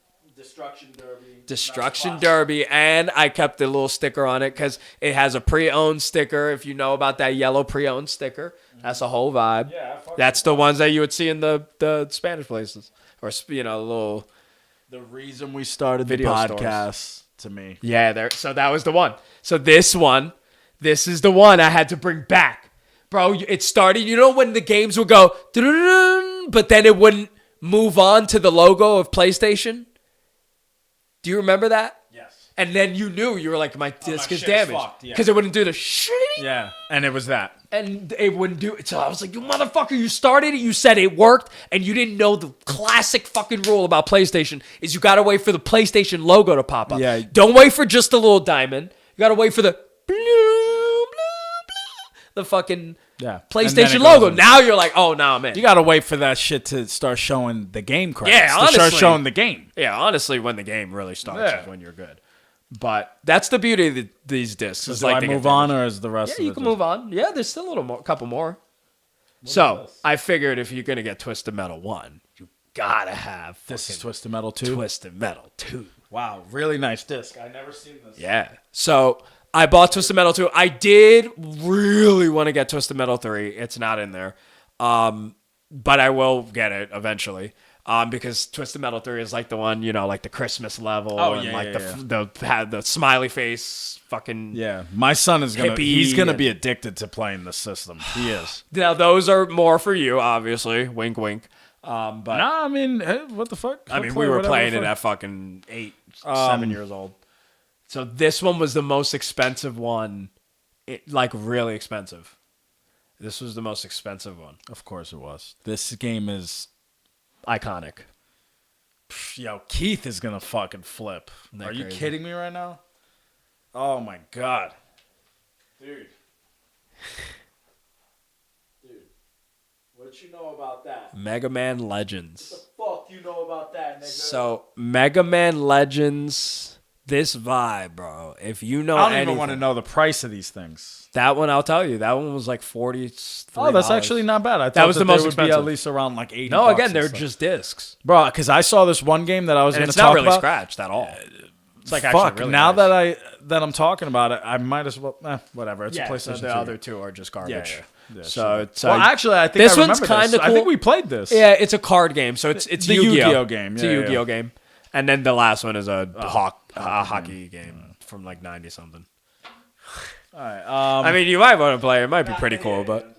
Destruction Derby, and I kept the little sticker on it because it has a pre-owned sticker. If you know about that yellow pre-owned sticker, that's a whole vibe. Yeah, that's the ones that you would see in the Spanish places, or little. The reason we started the video podcast stores. to me. Yeah, so that was the one. So this is the one I had to bring back, bro. It started. You know when the games would go, but then it wouldn't move on to the logo of PlayStation. Do you remember that? Yes. And then you were like, my disc is shit is damaged. fucked, yeah. Because it wouldn't do the shitty. Yeah, and it was that. And it wouldn't do it. So I was like, you motherfucker, you started it, you said it worked, and you didn't know the classic fucking rule about PlayStation is you gotta wait for the PlayStation logo to pop up. Yeah. Don't wait for just the little diamond. You gotta wait for the the fucking PlayStation logo. Now you're like, oh, now I'm in. You gotta wait for that shit to start showing the game credits. Yeah, honestly. To start showing the game. Yeah, honestly, when the game really starts is when you're good. But that's the beauty of these discs. So do I move on, or is the rest of it? Yeah, you can move on. Yeah, there's still a couple more. So I figured if you're going to get Twisted Metal 1, you got to have this is Twisted Metal 2? Twisted Metal 2. Wow, really nice disc. I never seen this. Yeah. So I bought Twisted Metal 2. I did really want to get Twisted Metal 3. It's not in there. But I will get it eventually. Because Twisted Metal 3 is like the one, like the Christmas level. The smiley face fucking. Yeah. My son is going to, he's going to be addicted to playing the system. He is. Now, those are more for you, obviously. Wink, wink. But nah, I mean, hey, what the fuck? We were playing it at fucking 7 years old. So this one was the most expensive one. Really expensive. This was the most expensive one. Of course it was. This game is iconic. Yo, Keith is gonna fucking flip. Are you kidding me right now? Oh my god. Dude, what you know about that? Mega Man Legends. What the fuck you know about that, nigga? So, Mega Man Legends, this vibe, bro. If you know I don't even want to know the price of these things. That one, I'll tell you. That one was like $43. Oh, that's actually not bad. I thought that was the most would expensive. Be at least around like $80. No, again, they're just discs, bro. Because I saw this one game that I was going to talk about. It's not really scratched at all. It's like actually really now nice. that I'm talking about it, I might as well. Whatever. It's a PlayStation. So the other two are just garbage. Yeah, so well, actually, I think this I one's kind of cool. I think we played this. Yeah, it's a card game, so it's the Yu-Gi-Oh game. It's a Yu-Gi-Oh game, and then the last one is a hockey game from like 90 something. All right. I mean, you might want to play. It might be pretty cool, but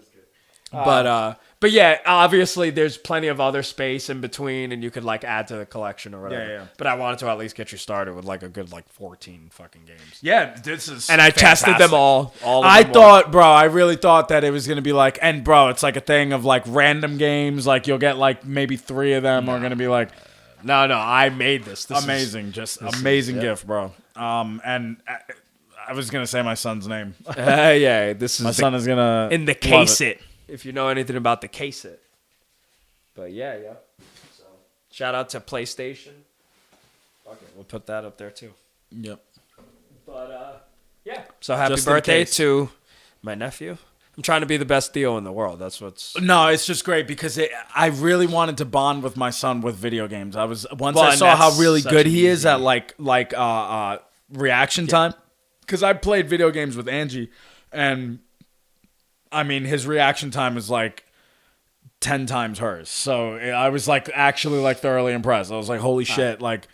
yeah, obviously there's plenty of other space in between, and you could like add to the collection or whatever. Yeah. But I wanted to at least get you started with like a good 14 fucking games. Yeah, this is. And I tested them all. I thought, bro, I really thought that it was gonna be like, and bro, it's like a thing of like random games. Like you'll get like maybe 3 of them are gonna be like. No, I made this. Amazing, amazing gift, bro. And. I was gonna say my son's name. Yeah, this is my son is gonna in the case it. If you know anything about the case it. But yeah. So shout out to PlayStation. Okay, we'll put that up there too. Yep. But yeah. So happy birthday to my nephew. I'm trying to be the best Theo in the world. That's what's. No, it's just great because I really wanted to bond with my son with video games. I saw how really good he is at like reaction time. Because I played video games with Angie, and I mean, his reaction time is like 10 times hers. So I was like actually like thoroughly impressed. I was like, holy shit. Like,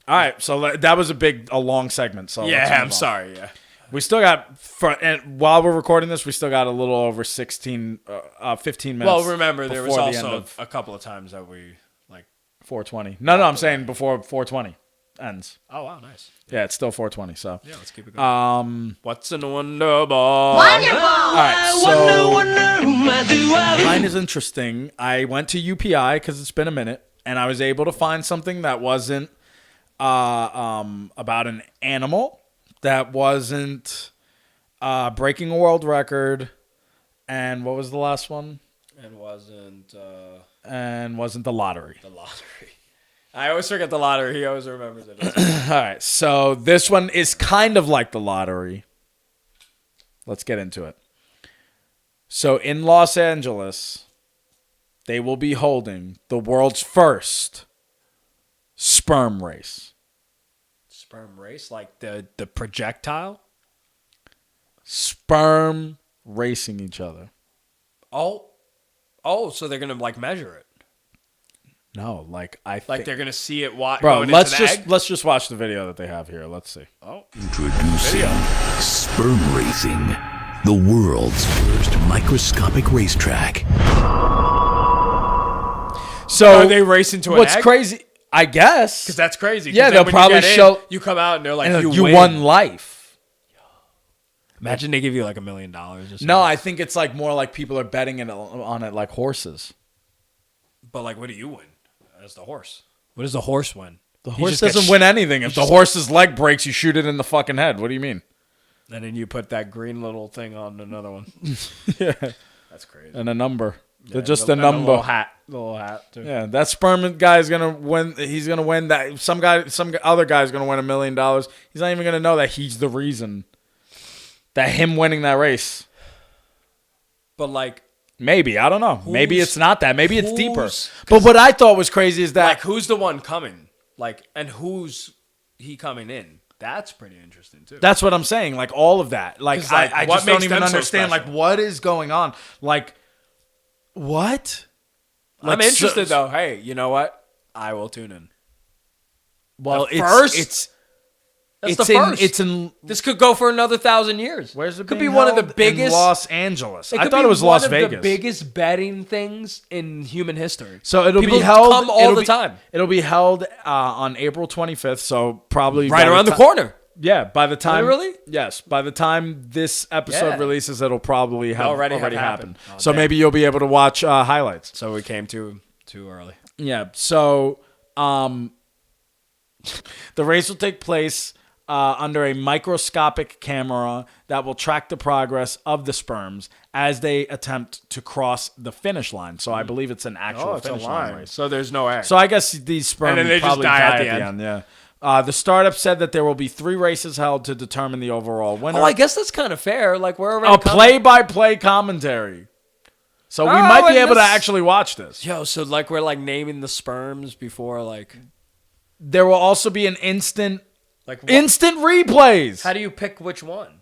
all right. So that was a long segment. So yeah, I'm sorry. Yeah. We still got, and while we're recording this, we still got a little over 15 minutes. Well, remember, there was also a couple of times that we like 4:20. No, I'm saying before 4:20 ends. Oh, wow. Nice. Yeah, it's still 4:20. So yeah, let's keep it going. What's in Wonderball? Wonderball. All right, so mine is interesting. I went to UPI because it's been a minute, and I was able to find something that wasn't about an animal, that wasn't breaking a world record, and what was the last one? And wasn't the lottery. The lottery. I always forget the lottery. He always remembers it. All right. So this one is kind of like the lottery. Let's get into it. So in Los Angeles, they will be holding the world's first sperm race. Sperm race, like the projectile. Sperm racing each other. Oh, so they're gonna like measure it. No, like they're gonna see it. Bro, let's just watch the video that they have here. Let's see. Oh, introducing sperm racing, the world's first microscopic racetrack. So are they racing to an what's egg? crazy? I guess Because that's crazy. Yeah, then they'll when probably you get in, show. you come out and they're like, you win. won life. Imagine they give you like $1 million. Or something. No, I think it's like more like people are betting on it like horses. But like, what do you win as the horse? What does the horse win? The horse doesn't win anything. If the horse's leg breaks, you shoot it in the fucking head. What do you mean? And then you put that green little thing on another one. Yeah, that's crazy. And a number. Yeah, just a number. The little hat. Too. Yeah, that sperm guy is gonna win. He's gonna win that. Some other guy is gonna win $1 million. He's not even gonna know that he's the reason. That him winning that race. But like, maybe I don't know. Maybe it's not that. Maybe it's deeper. 'cause- But what I thought was crazy is that like, who's the one coming? Like, and who's he coming in? That's pretty interesting too. that's what I'm saying. Like all of that. Like 'Cause, like, I what just don't makes even them so understand. special? Like what is going on? Like what? Like, I'm interested though. Hey, you know what? I will tune in. Well, The first? That's it's the first. It's in. This could go for another 1,000 years. Where's it? Could being be one of the held? biggest. In Los Angeles. I could thought be it was one Las of Vegas. the biggest betting things in human history. So it'll People be held come all the time. It'll be held on April 25th. So probably Right by around the ti- corner. Yeah, by the time Literally? yes, by the time this episode Yeah. releases, it'll probably have Already already have happened. happened. Oh, So damn. maybe you'll be able to watch highlights. So we came too early. Yeah. So the race will take place under a microscopic camera that will track the progress of the sperms as they attempt to cross the finish line. So I believe it's an actual it's a finish line line. race. So there's no egg. So I guess these sperm And then they just probably die die at at the the end. end. Yeah. The startup said that there will be 3 races held to determine the overall winner. Oh, I guess that's kind of fair. Like we're already A play-by-play commentary. So we might be able to actually watch this. Yo, so like we're like naming the sperms before like. There will also be an instant Like what? instant replays. How do you pick which one?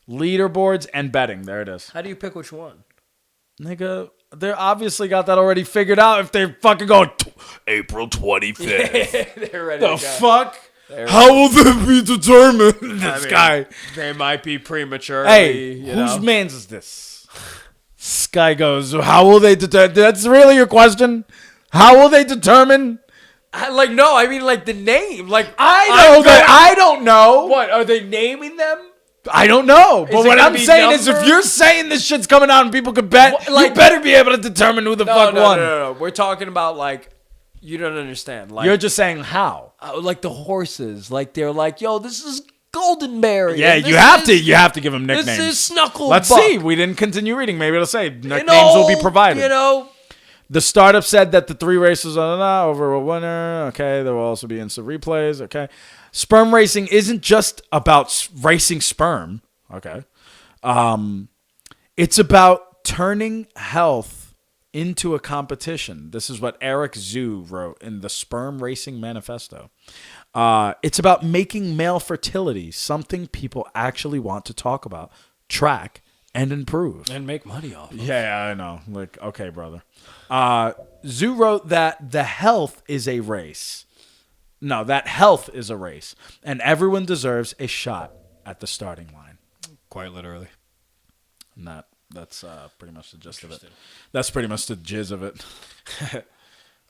Leaderboards and betting. There it is. How do you pick which one? Nigga, they obviously got that already figured out if they're fucking going April 25th. They're ready. The to go. fuck? They're How will that be determined? I This mean, guy. They might be premature. Hey, whose man's is this? This guy goes, how will they determine? That's really your question? How will they determine? Like, no, I mean, like the name. Like, I don't know. What? Are they naming them? I don't know. But it what gonna I'm be saying is if numbered? you're saying this shit's coming out and people could bet, What, like- you better be able to determine who the fuck won. No. We're talking about, like, you don't understand. Like, You're just saying how. like the horses. Like, they're like, yo, this is Goldenberry. Yeah, and you this have to give them nicknames. This is Snucklebuck. Let's see. We didn't continue reading. Maybe it'll say nicknames will be provided. You know, The startup said that the 3 races are over a winner. Okay, there will also be instant replays. Okay, sperm racing isn't just about racing sperm. Okay, it's about turning health into a competition. This is what Eric Zhu wrote in the Sperm Racing Manifesto. It's about making male fertility something people actually want to talk about, track, and improve. and make money off of. Yeah, I know. Like, okay, brother. Zhu wrote that the health is a race. No, that health is a race, and everyone deserves a shot at the starting line. Quite literally. And that's pretty much the gist of it. That's pretty much the jizz of it.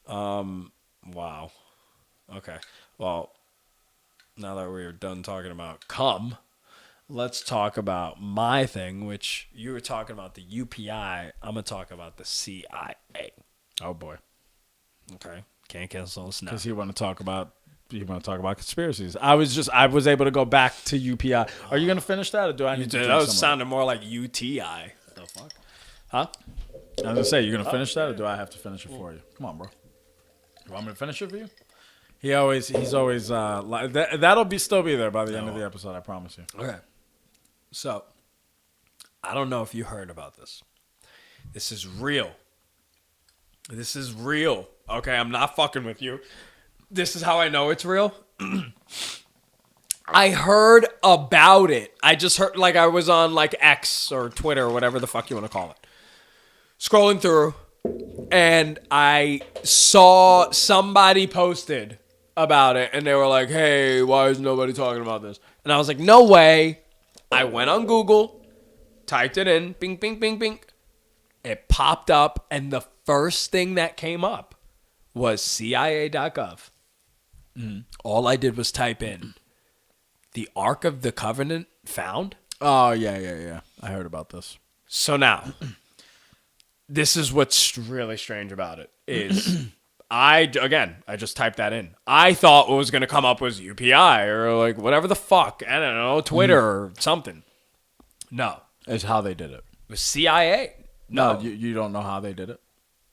Wow. Okay. Well, now that we're done talking about cum, let's talk about my thing, which you were talking about the UPI. I'm going to talk about the CIA. Oh, boy. Okay. Can't cancel us now. Because you want to talk about conspiracies. I was able to go back to UPI. Are you going to finish that, or do I need to? That was sounding more like UTI. The fuck? Huh? I was going to say, you going to finish that, or do I have to finish it for you? Come on, bro. You want me to finish it for you? He's always that'll still be there by the end of the episode. I promise you. Okay. So, I don't know if you heard about this. This is real. Okay, I'm not fucking with you. this is how I know it's real. I heard about it. I just heard, like, I was on, like, X or Twitter or whatever the fuck you want to call it. Scrolling through, and I saw somebody posted about it, and they were like, hey, why is nobody talking about this? And I was like, no way. I went on Google, typed it in, bing, bing, bing, bing. It popped up, and the first thing that came up was CIA.gov. All I did was type in, the Ark of the Covenant found? Oh, yeah. I heard about this. So now, this is what's really strange about it, is I just typed that in. I thought what was going to come up was UPI or like whatever the fuck. I don't know, Twitter or something. No. It's how they did it. It was CIA. No. You don't know how they did it?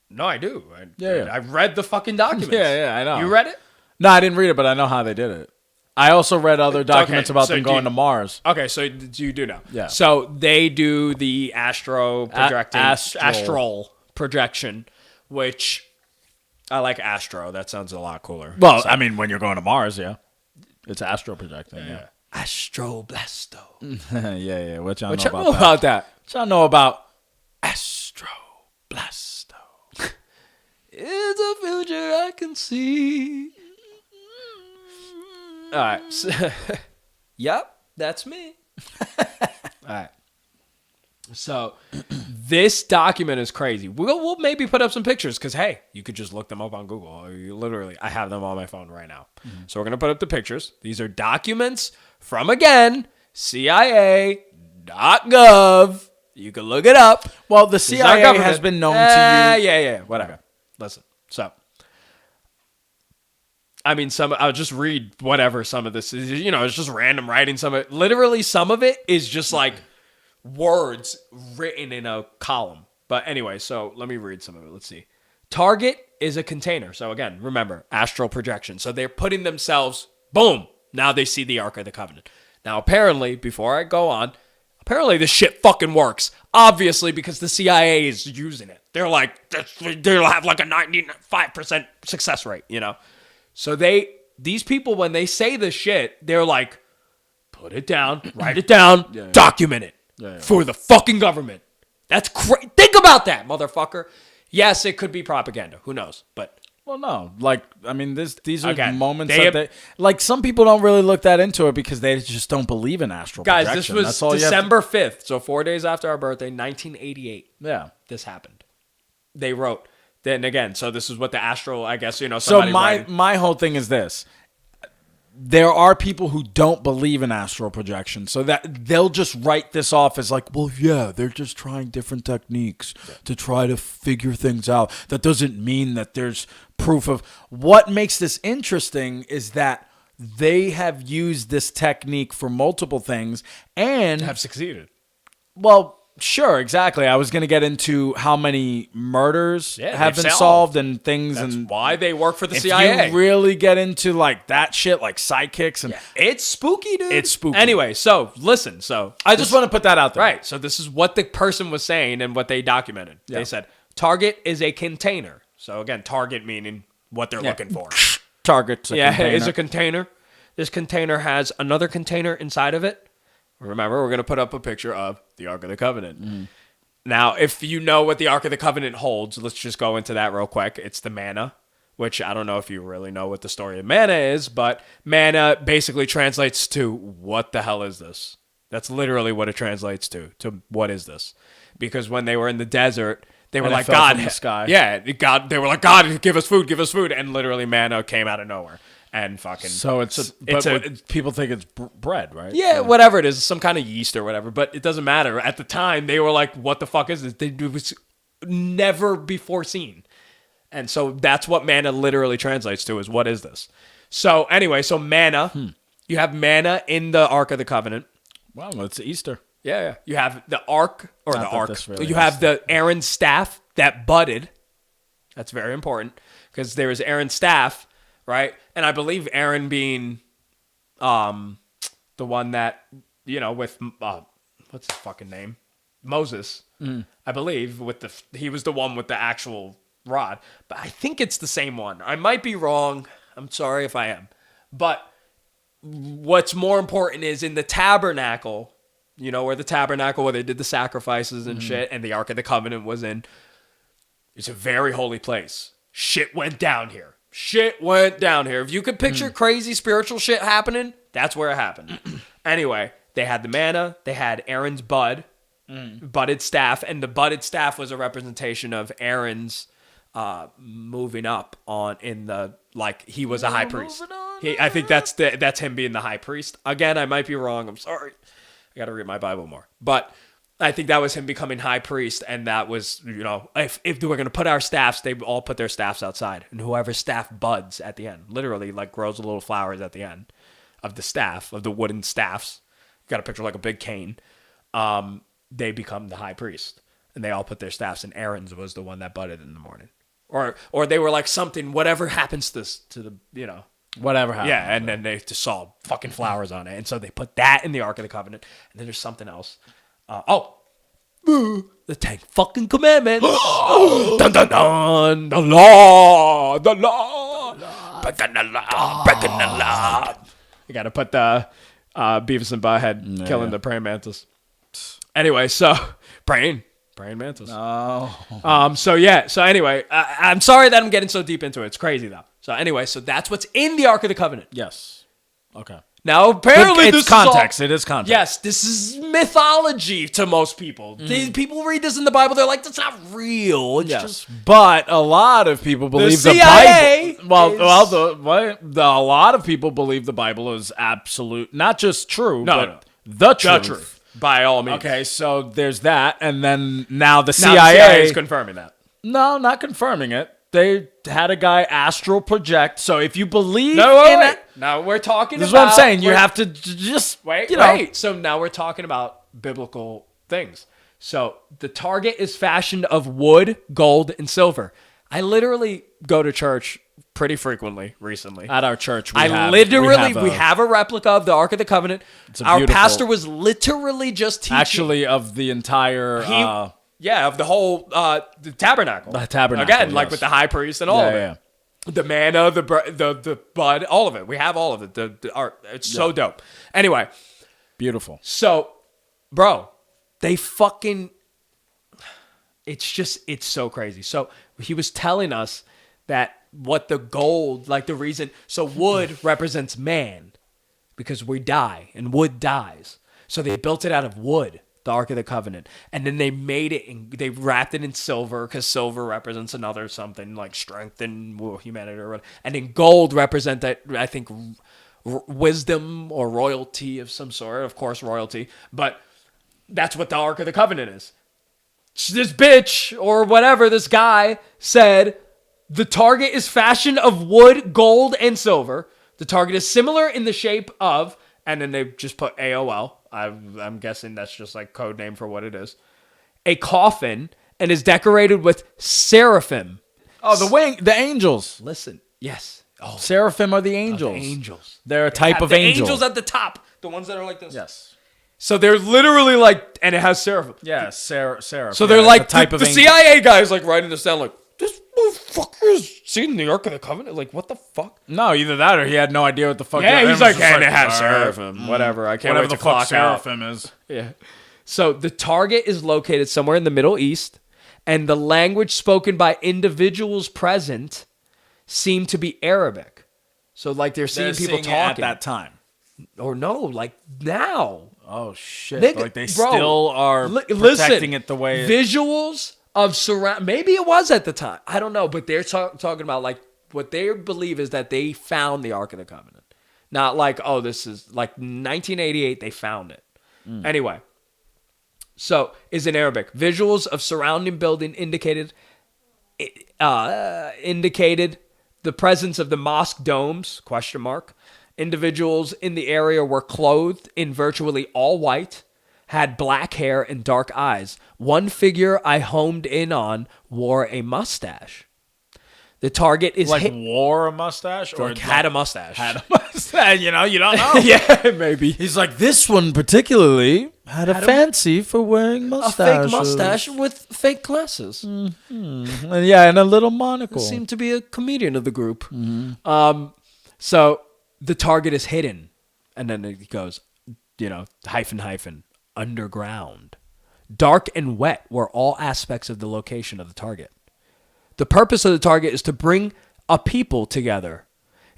No, I do. Yeah. I read the fucking documents. Yeah, I know. You read it? No, I didn't read it, but I know how they did it. I also read other documents about them going to Mars. Okay, so you do know. Yeah. So they do the astral projection, which I like astro. That sounds a lot cooler. Well, I mean, when you're going to Mars, yeah. It's astral projecting, yeah. Astroblasto. yeah. What y'all What know y'all about know that? about that? What y'all know about Astroblasto? It's a future I can see. All right. So, yep, that's me. All right. So this document is crazy. We'll maybe put up some pictures because, hey, you could just look them up on Google. Literally, I have them on my phone right now. So we're going to put up the pictures. These are documents from, again, CIA.gov. You can look it up. Well, the CIA has been known to use... Yeah, whatever. Listen, so... I mean, I'll just read whatever some of this is. It's just random writing. Literally, some of it is just like words written in a column. But anyway, so let me read some of it. Let's see. Target is a container. So again, remember, astral projection. So they're putting themselves, boom, now they see the Ark of the Covenant. Now, apparently, before I go on, apparently this shit fucking works. Obviously, because the CIA is using it. They're like, they'll have like a 95% success rate, So these people, when they say this shit, they're like, put it down, write it down, document it for the fucking government. That's crazy. Think about that, motherfucker. Yes, it could be propaganda. Who knows? But well, no. Like, I mean, these are Again, moments that like, some people don't really look that into it because they just don't believe in astral guys, projection. this was December 5th, so 4 days after our birthday, 1988. Yeah. This happened. They wrote. Then again, so this is what the astral, I guess, So my whole thing is this. There are people who don't believe in astral projection, so that they'll just write this off as like, well, yeah, they're just trying different techniques to try to figure things out. That doesn't mean that there's proof of... What makes this interesting is that they have used this technique for multiple things and... have succeeded. Well... Sure, exactly. I was going to get into how many murders have been solved and things. That's and why they work for the CIA. If you really get into like that shit, like sidekicks, and it's spooky, dude. It's spooky. Anyway, so listen. So I just want to put that out there. Right. So this is what the person was saying and what they documented. Yeah. They said target is a container. So again, target meaning what they're looking for. Target's a container. Is a container. This container has another container inside of it. Remember, we're going to put up a picture of the Ark of the Covenant. Now, if you know what the Ark of the Covenant holds, let's just go into that real quick. It's the manna, which I don't know if you really know what the story of manna is, but manna basically translates to, what the hell is this? That's literally what it translates to what is this? Because when they were in the desert, they were like, God, from the sky. Yeah, God, they were like, God, give us food, and literally manna came out of nowhere. And fucking... So people think it's bread, right? Yeah, whatever it is, some kind of yeast or whatever, but it doesn't matter. At the time, they were like, what the fuck is this? It was never before seen. And so that's what manna literally translates to, is what is this? So anyway, so manna, you have manna in the Ark of the Covenant. Wow, it's Easter. Yeah. You have the Ark, or the Ark. You have the Aaron's staff that budded. That's very important, because there is Aaron's staff, right? And I believe Aaron being the one that, with, what's his fucking name? Moses. I believe, he was the one with the actual rod. But I think it's the same one. I might be wrong. I'm sorry if I am. But what's more important is in the tabernacle, you know, where the tabernacle where they did the sacrifices and shit, and the Ark of the Covenant was in. It's a very holy place. Shit went down here. If you could picture crazy spiritual shit happening, that's where it happened. Anyway, they had the manna. They had Aaron's budded staff. And the budded staff was a representation of Aaron's moving up on in the, like, he was a high priest. I think that's him being the high priest. Again, I might be wrong. I'm sorry. I got to read my Bible more. But I think that was him becoming high priest, and that was, you know, if they were going to put our staffs, they all put their staffs outside, and whoever staff buds at the end, literally like grows little flowers at the end of the staff, of the wooden staffs, got a picture like a big cane, they become the high priest, and they all put their staffs, and Aaron's was the one that budded in the morning, or they were like something, whatever happens to the, you know, whatever happens. Yeah, and then they just saw fucking flowers on it, and so they put that in the Ark of the Covenant, and then there's something else. The 10 fucking commandments. Dun, dun, dun. The law. Breaking the law. You gotta put the Beavis and Butthead killing the praying mantis. Anyway, so praying mantis. Oh. So anyway, I'm sorry that I'm getting so deep into it. It's crazy though. So anyway, so that's what's in the Ark of the Covenant. Yes. Okay. Now, apparently, it's context. It is context. Yes, this is mythology to most people. People read this in the Bible, they're like, that's not real. It's just... But a lot of people believe the CIA Bible. A lot of people believe the Bible is absolute, not just true, but the truth. By all means. Okay, so there's that, and then now the CIA CIA is confirming that. No, not confirming it. They had a guy astral project. So if you believe it, now we're talking this about... is what I'm saying. You have to just... Wait. So now we're talking about biblical things. So the target is fashioned of wood, gold, and silver. I literally go to church pretty frequently recently. At our church, we have a replica of the Ark of the Covenant. Our pastor was literally just teaching. Actually, of the entire... of the whole the tabernacle. The tabernacle. Again, like with the high priest and all of it. Yeah. The manna, the bud, all of it. We have all of it. The art. It's so dope. Anyway. Beautiful. So, bro, they fucking... It's so crazy. So, he was telling us that what the gold, like the reason... So, wood represents man because we die and wood dies. So, they built it out of wood. The Ark of the Covenant, and then they made it and they wrapped it in silver because silver represents another something like strength and humanity or whatever. And then gold represent that, I think, wisdom or royalty of some sort, of course royalty, but that's what the Ark of the Covenant is. This bitch or whatever, this guy said the target is fashioned of wood, gold, and silver. The target is similar in the shape of, and then they just put AOL. I'm guessing that's just like code name for what it is. A coffin, and is decorated with seraphim. Oh, the angels. Listen, yes. Oh, seraphim are the angels. Angels. They're a type of the angel. Angels at the top, the ones that are like this. Yes. So they're literally like, and it has seraphim. Yeah, seraphim. So they're like type of angel. CIA guy is like writing this down like, this motherfucker is seeing the Ark of the Covenant. Like, what the fuck? No, either that or he had no idea what the fuck. Yeah, he's like, and it has seraphim. Whatever. I can't wait to clock out. Seraphim is. Yeah. So the target is located somewhere in the Middle East, and the language spoken by individuals present seem to be Arabic. So like they're seeing people talking at that time, or no, like now. Oh shit! Like they still are protecting it the way visuals of surround. Maybe it was at the time. I don't know, but they're talking about like what they believe is that they found the Ark of the Covenant, not like this is like 1988 they found it. Anyway, so is in Arabic. Visuals of surrounding building indicated the presence of the mosque domes ? Individuals in the area were clothed in virtually all white, had black hair and dark eyes. One figure I homed in on wore a mustache. The target is wore a mustache or had a mustache. Had a mustache. You don't know. Yeah, maybe. He's like, this one particularly had a fancy for wearing mustaches. A fake mustache with fake glasses. Mm-hmm. And a little monocle. Seemed to be a comedian of the group. Mm-hmm. So the target is hidden. And then it goes, hyphen, underground. Dark and wet were all aspects of the location of the target. The purpose of the target is to bring a people together.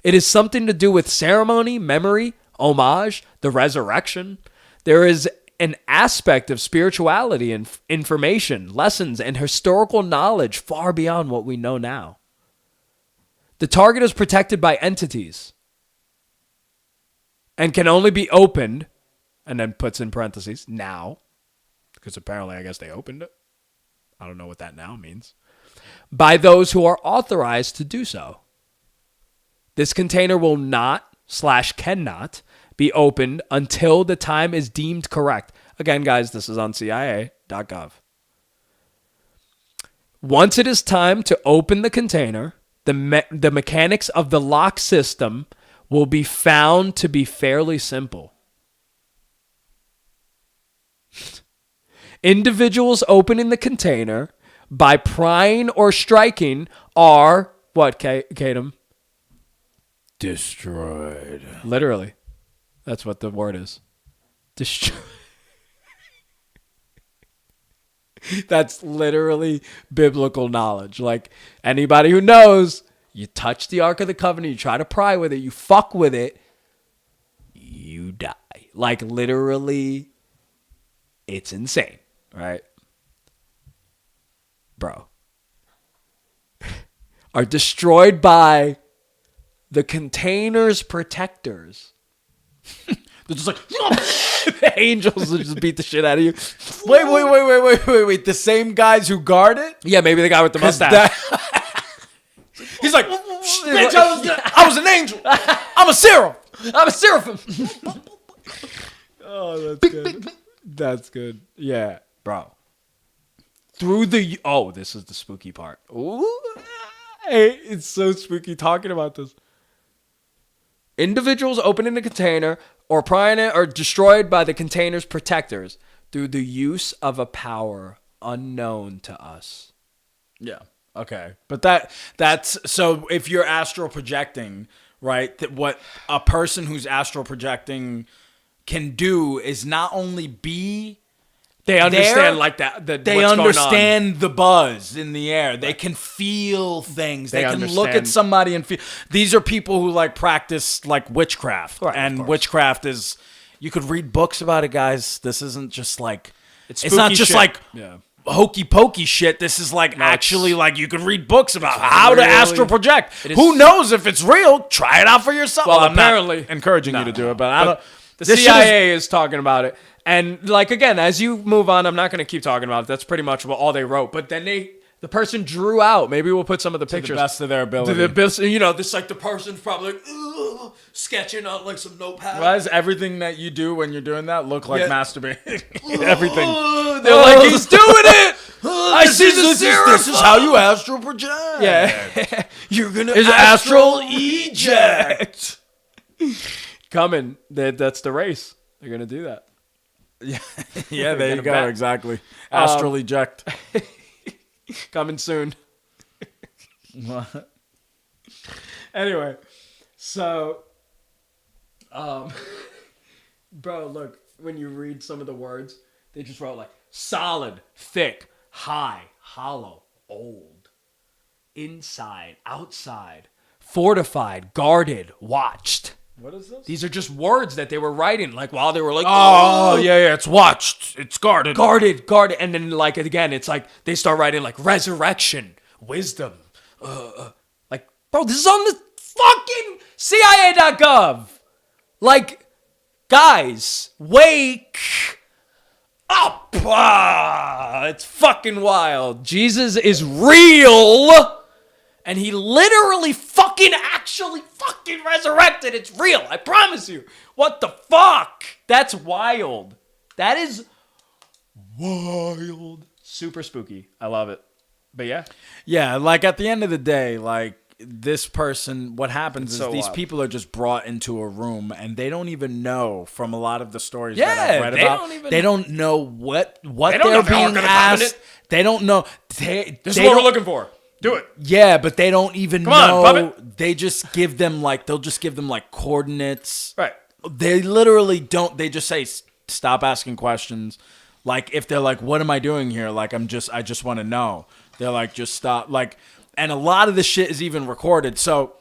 It is something to do with ceremony, memory, homage, the resurrection. There is an aspect of spirituality and information, lessons, and historical knowledge far beyond what we know now. The target is protected by entities and can only be opened, and then puts in parentheses, now, because apparently I guess they opened it. I don't know what that now means. By those who are authorized to do so. This container will not/cannot be opened until the time is deemed correct. Again, guys, this is on CIA.gov. Once it is time to open the container, the mechanics of the lock system will be found to be fairly simple. Individuals opening the container by prying or striking are, what, Kaydom? Destroyed. Literally. That's what the word is. Destroyed. That's literally biblical knowledge. Like, anybody who knows, you touch the Ark of the Covenant, you try to pry with it, you fuck with it, you die. Like, literally, it's insane, right? Bro. Are destroyed by the container's protectors. They're just like, the angels will just beat the shit out of you. Wait. The same guys who guard it? Yeah, maybe the guy with the mustache. He's like, bitch, I was an angel. I'm a seraph. I'm a seraphim. Oh, that's good. That's good. Yeah, bro. This is the spooky part. Ooh, hey, it's so spooky talking about this. Individuals opening the container or prying it are destroyed by the container's protectors through the use of a power unknown to us. Yeah. Okay. But that's so if you're astral projecting, right? That what a person who's astral projecting can do is not only be they understand there, like that. They understand the buzz in the air. They can feel things. They can look at somebody and feel. These are people who like practice like witchcraft, right, and witchcraft is. You could read books about it, guys. This isn't just like. It's not just shit. like hokey pokey shit. This is like actually like you could read books about how to astral project. Who knows if it's real? Try it out for yourself. Well, I'm apparently not encouraging you to do it, but I don't. The CIA is talking about it. And like, again, as you move on, I'm not going to keep talking about it. That's pretty much all they wrote. But then the person drew out. Maybe we'll put some of the pictures. To the best of their ability. This like the person's probably like, sketching out like some notepad. Why does everything that you do when you're doing that look like masturbating? Everything. They're like, he's doing it. I see the serum. This is how you astral project. Yeah. You're going to astral eject. Coming. That's the race. They're going to do that. Yeah, there you go. Exactly. Astral eject. Coming soon. What? Anyway, so, bro, look, when you read some of the words, they just wrote like solid, thick, high, hollow, old, inside, outside, fortified, guarded, watched. What is this? These are just words that they were writing, like while they were like, oh yeah, it's watched, it's guarded, and then like again, it's like they start writing like resurrection, wisdom, like bro, this is on the fucking CIA.gov. Like, guys, wake up! It's fucking wild. Jesus is real. And he literally actually resurrected. It's real. I promise you. What the fuck? That's wild. That is wild. Super spooky. I love it. But yeah. Yeah, like at the end of the day, like this person, what happens is these people are just brought into a room and they don't even know from a lot of the stories that I've read about. They don't know what they're being asked. They don't know. This is what we're looking for. Do it. Yeah, but they don't even Come on, know. puppet. They just give them they'll just give them coordinates. Right. They literally don't. They just say stop asking questions. Like if they're like, what am I doing here? Like I just want to know. They're like, just stop. Like, and a lot of the shit is even recorded. So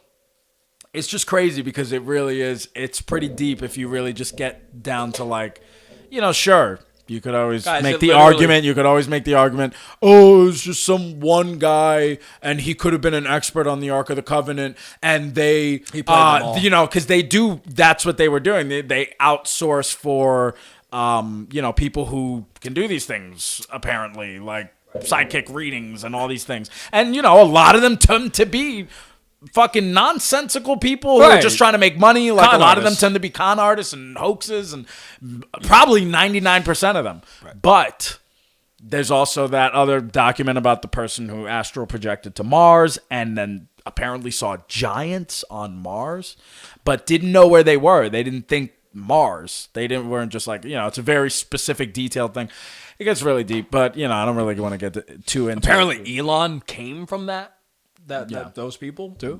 it's just crazy because it really is. It's pretty deep if you really just get down to sure. You could always make the argument. You could always make the argument. Oh, it's just some one guy, and he could have been an expert on the Ark of the Covenant, and he played them all. Because they do. That's what they were doing. They outsource for, people who can do these things. Apparently, like psychic readings and all these things, and a lot of them tend to be fucking nonsensical people who are just trying to make money. Like a lot of them tend to be con artists and hoaxes, and probably 99% of them. Right. But there's also that other document about the person who astral projected to Mars and then apparently saw giants on Mars, but didn't know where they were. They didn't think Mars. Weren't just like, it's a very specific, detailed thing. It gets really deep, but I don't really want to get too into Apparently it. Elon came from that those people too.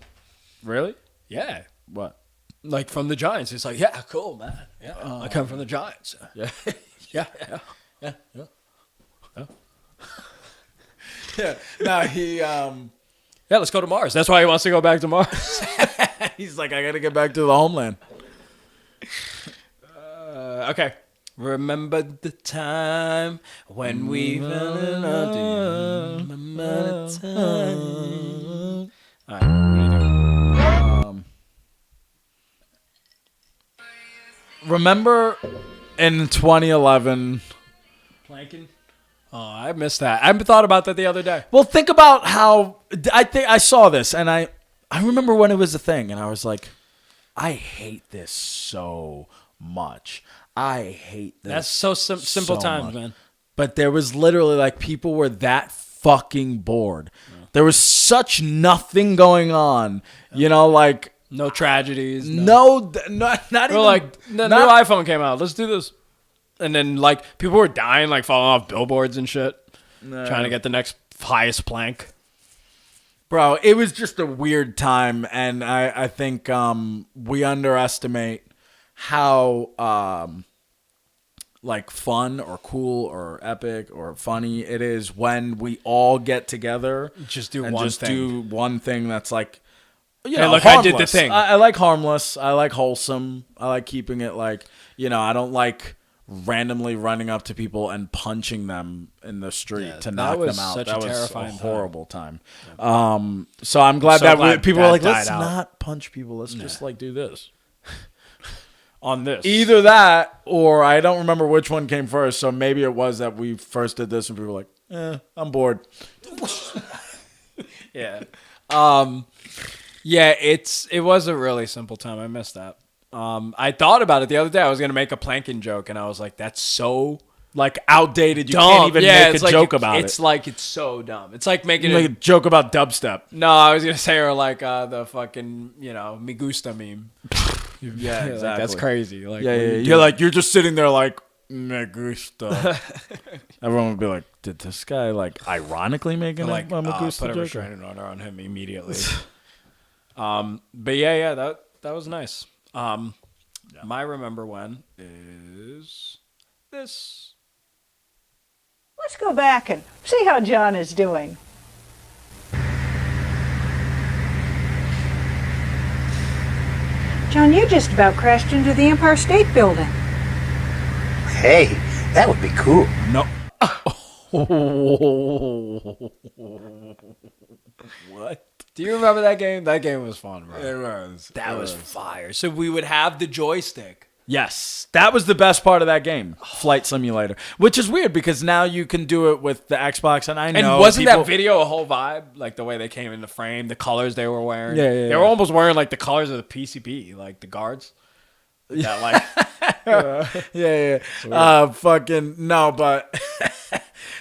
Really? Yeah. What? Like from the Giants. It's like, yeah, cool, man. Yeah, I come from the Giants. Yeah. Yeah. Yeah. No, he yeah, let's go to Mars. That's why he wants to go back to Mars. He's like, I gotta get back to the homeland. Okay. Remember the time when we fell in love. Do you remember the time? All right, what are you doing? Remember in 2011... Planking? Oh, I missed that. I thought about that the other day. Well, think about how... I saw this, and I remember when it was a thing, and I was like, I hate this so much. I hate this. That's so simple times, much. Man. But there was literally people were that fucking bored. Yeah. There was such nothing going on. No tragedies. Not even. The new iPhone came out. Let's do this. And then people were dying, falling off billboards and shit, trying to get the next highest plank. Bro, it was just a weird time, and I think we underestimate how fun or cool or epic or funny it is when we all get together just do one thing that's I harmless. did the thing. I like harmless. I like wholesome. I like keeping it I don't like randomly running up to people and punching them in the street to knock them out. That was a horrible time. So I'm glad people were like, let's not punch people. Let's just do this. On this. Either that, or I don't remember which one came first, so maybe it was that we first did this and people were like, I'm bored. Yeah. Yeah, it was a really simple time. I missed that. I thought about it the other day. I was going to make a planking joke, and I was like, that's so... outdated. You dumb. Can't even make a joke about it. It's it's so dumb. It's like making a joke about dubstep. No, I was going to say, or the fucking, Me Gusta meme. Yeah, exactly. That's crazy. You're just sitting there Me Gusta. Everyone would be like, did this guy ironically make a Me Gusta put a joke? restraining order on him immediately. But yeah, that was nice. My remember when is this. Let's go back and see how John is doing. John, you just about crashed into the Empire State Building. Hey, that would be cool. No. What? Do you remember that game? That game was fun, bro. It was. That was fire. So we would have the joystick. Yes, that was the best part of that game, Flight Simulator. Which is weird because now you can do it with the Xbox, and I know. And wasn't that video a whole vibe? The way they came in the frame, the colors they were wearing. Yeah. They were almost wearing the colors of the PCP, the guards. That yeah. Fucking no, but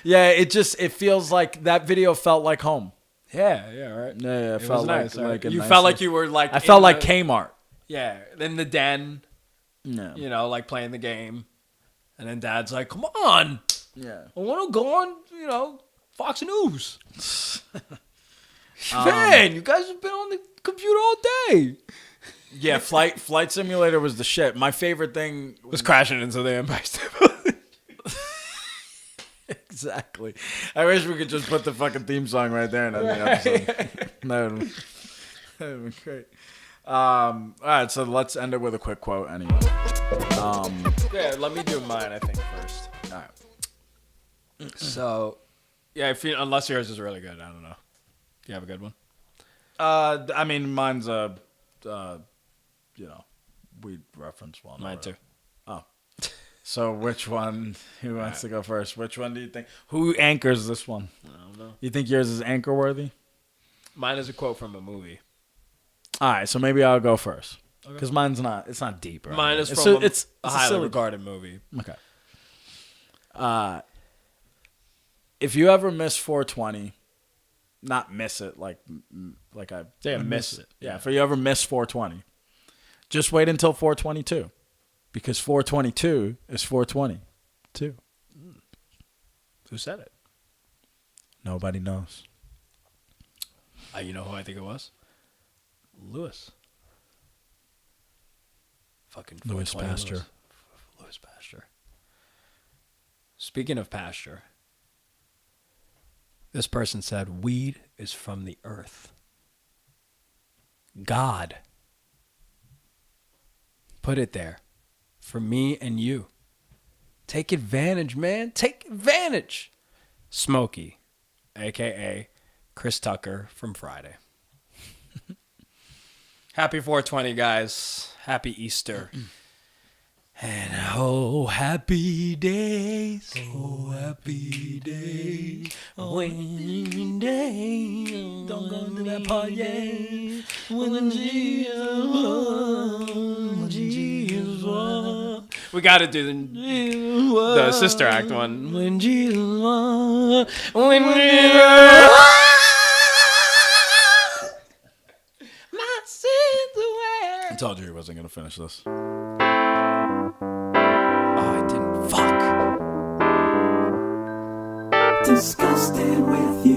yeah, it feels like that video felt like home. Yeah, right. Yeah, it felt was nice. like you felt like you were I felt like Kmart. Yeah, in the den. No. Playing the game. And then Dad's like, come on. Yeah. I want to go on, Fox News. Man, you guys have been on the computer all day. Yeah, Flight Simulator was the shit. My favorite thing was crashing into the Empire State Building. Exactly. I wish we could just put the fucking theme song right there and end the episode. That would be great. All right, so let's end it with a quick quote anyway. Yeah, let me do mine, I think, first. All right. So, yeah, unless yours is really good, I don't know. Do you have a good one? I mean, mine's we reference one. Mine too. Oh. So which one? Who wants to go first? Which one do you think? Who anchors this one? I don't know. You think yours is anchor worthy? Mine is a quote from a movie. All right, so maybe I'll go first because mine's not. It's not deep. Right? Mine is from a highly regarded movie. Okay. If you ever miss 420, not miss it like I miss it. Yeah. If you ever miss 420, just wait until 422, because 422 is 422. Who said it? Nobody knows. You know who I think it was? Lewis. Fucking Louis Pasteur. Louis Pasteur. Speaking of Pasteur, this person said, weed is from the earth. God put it there for me and you. Take advantage, man. Take advantage. Smokey, a.k.a. Chris Tucker from Friday. Happy 420, guys. Happy Easter. And oh, happy days. Oh, happy days. When day. Don't go to that party. When Jesus. We got to do the sister act one. When Jesus. When Jesus. I told you he wasn't going to finish this. Oh, I didn't. Fuck. Disgusted with you.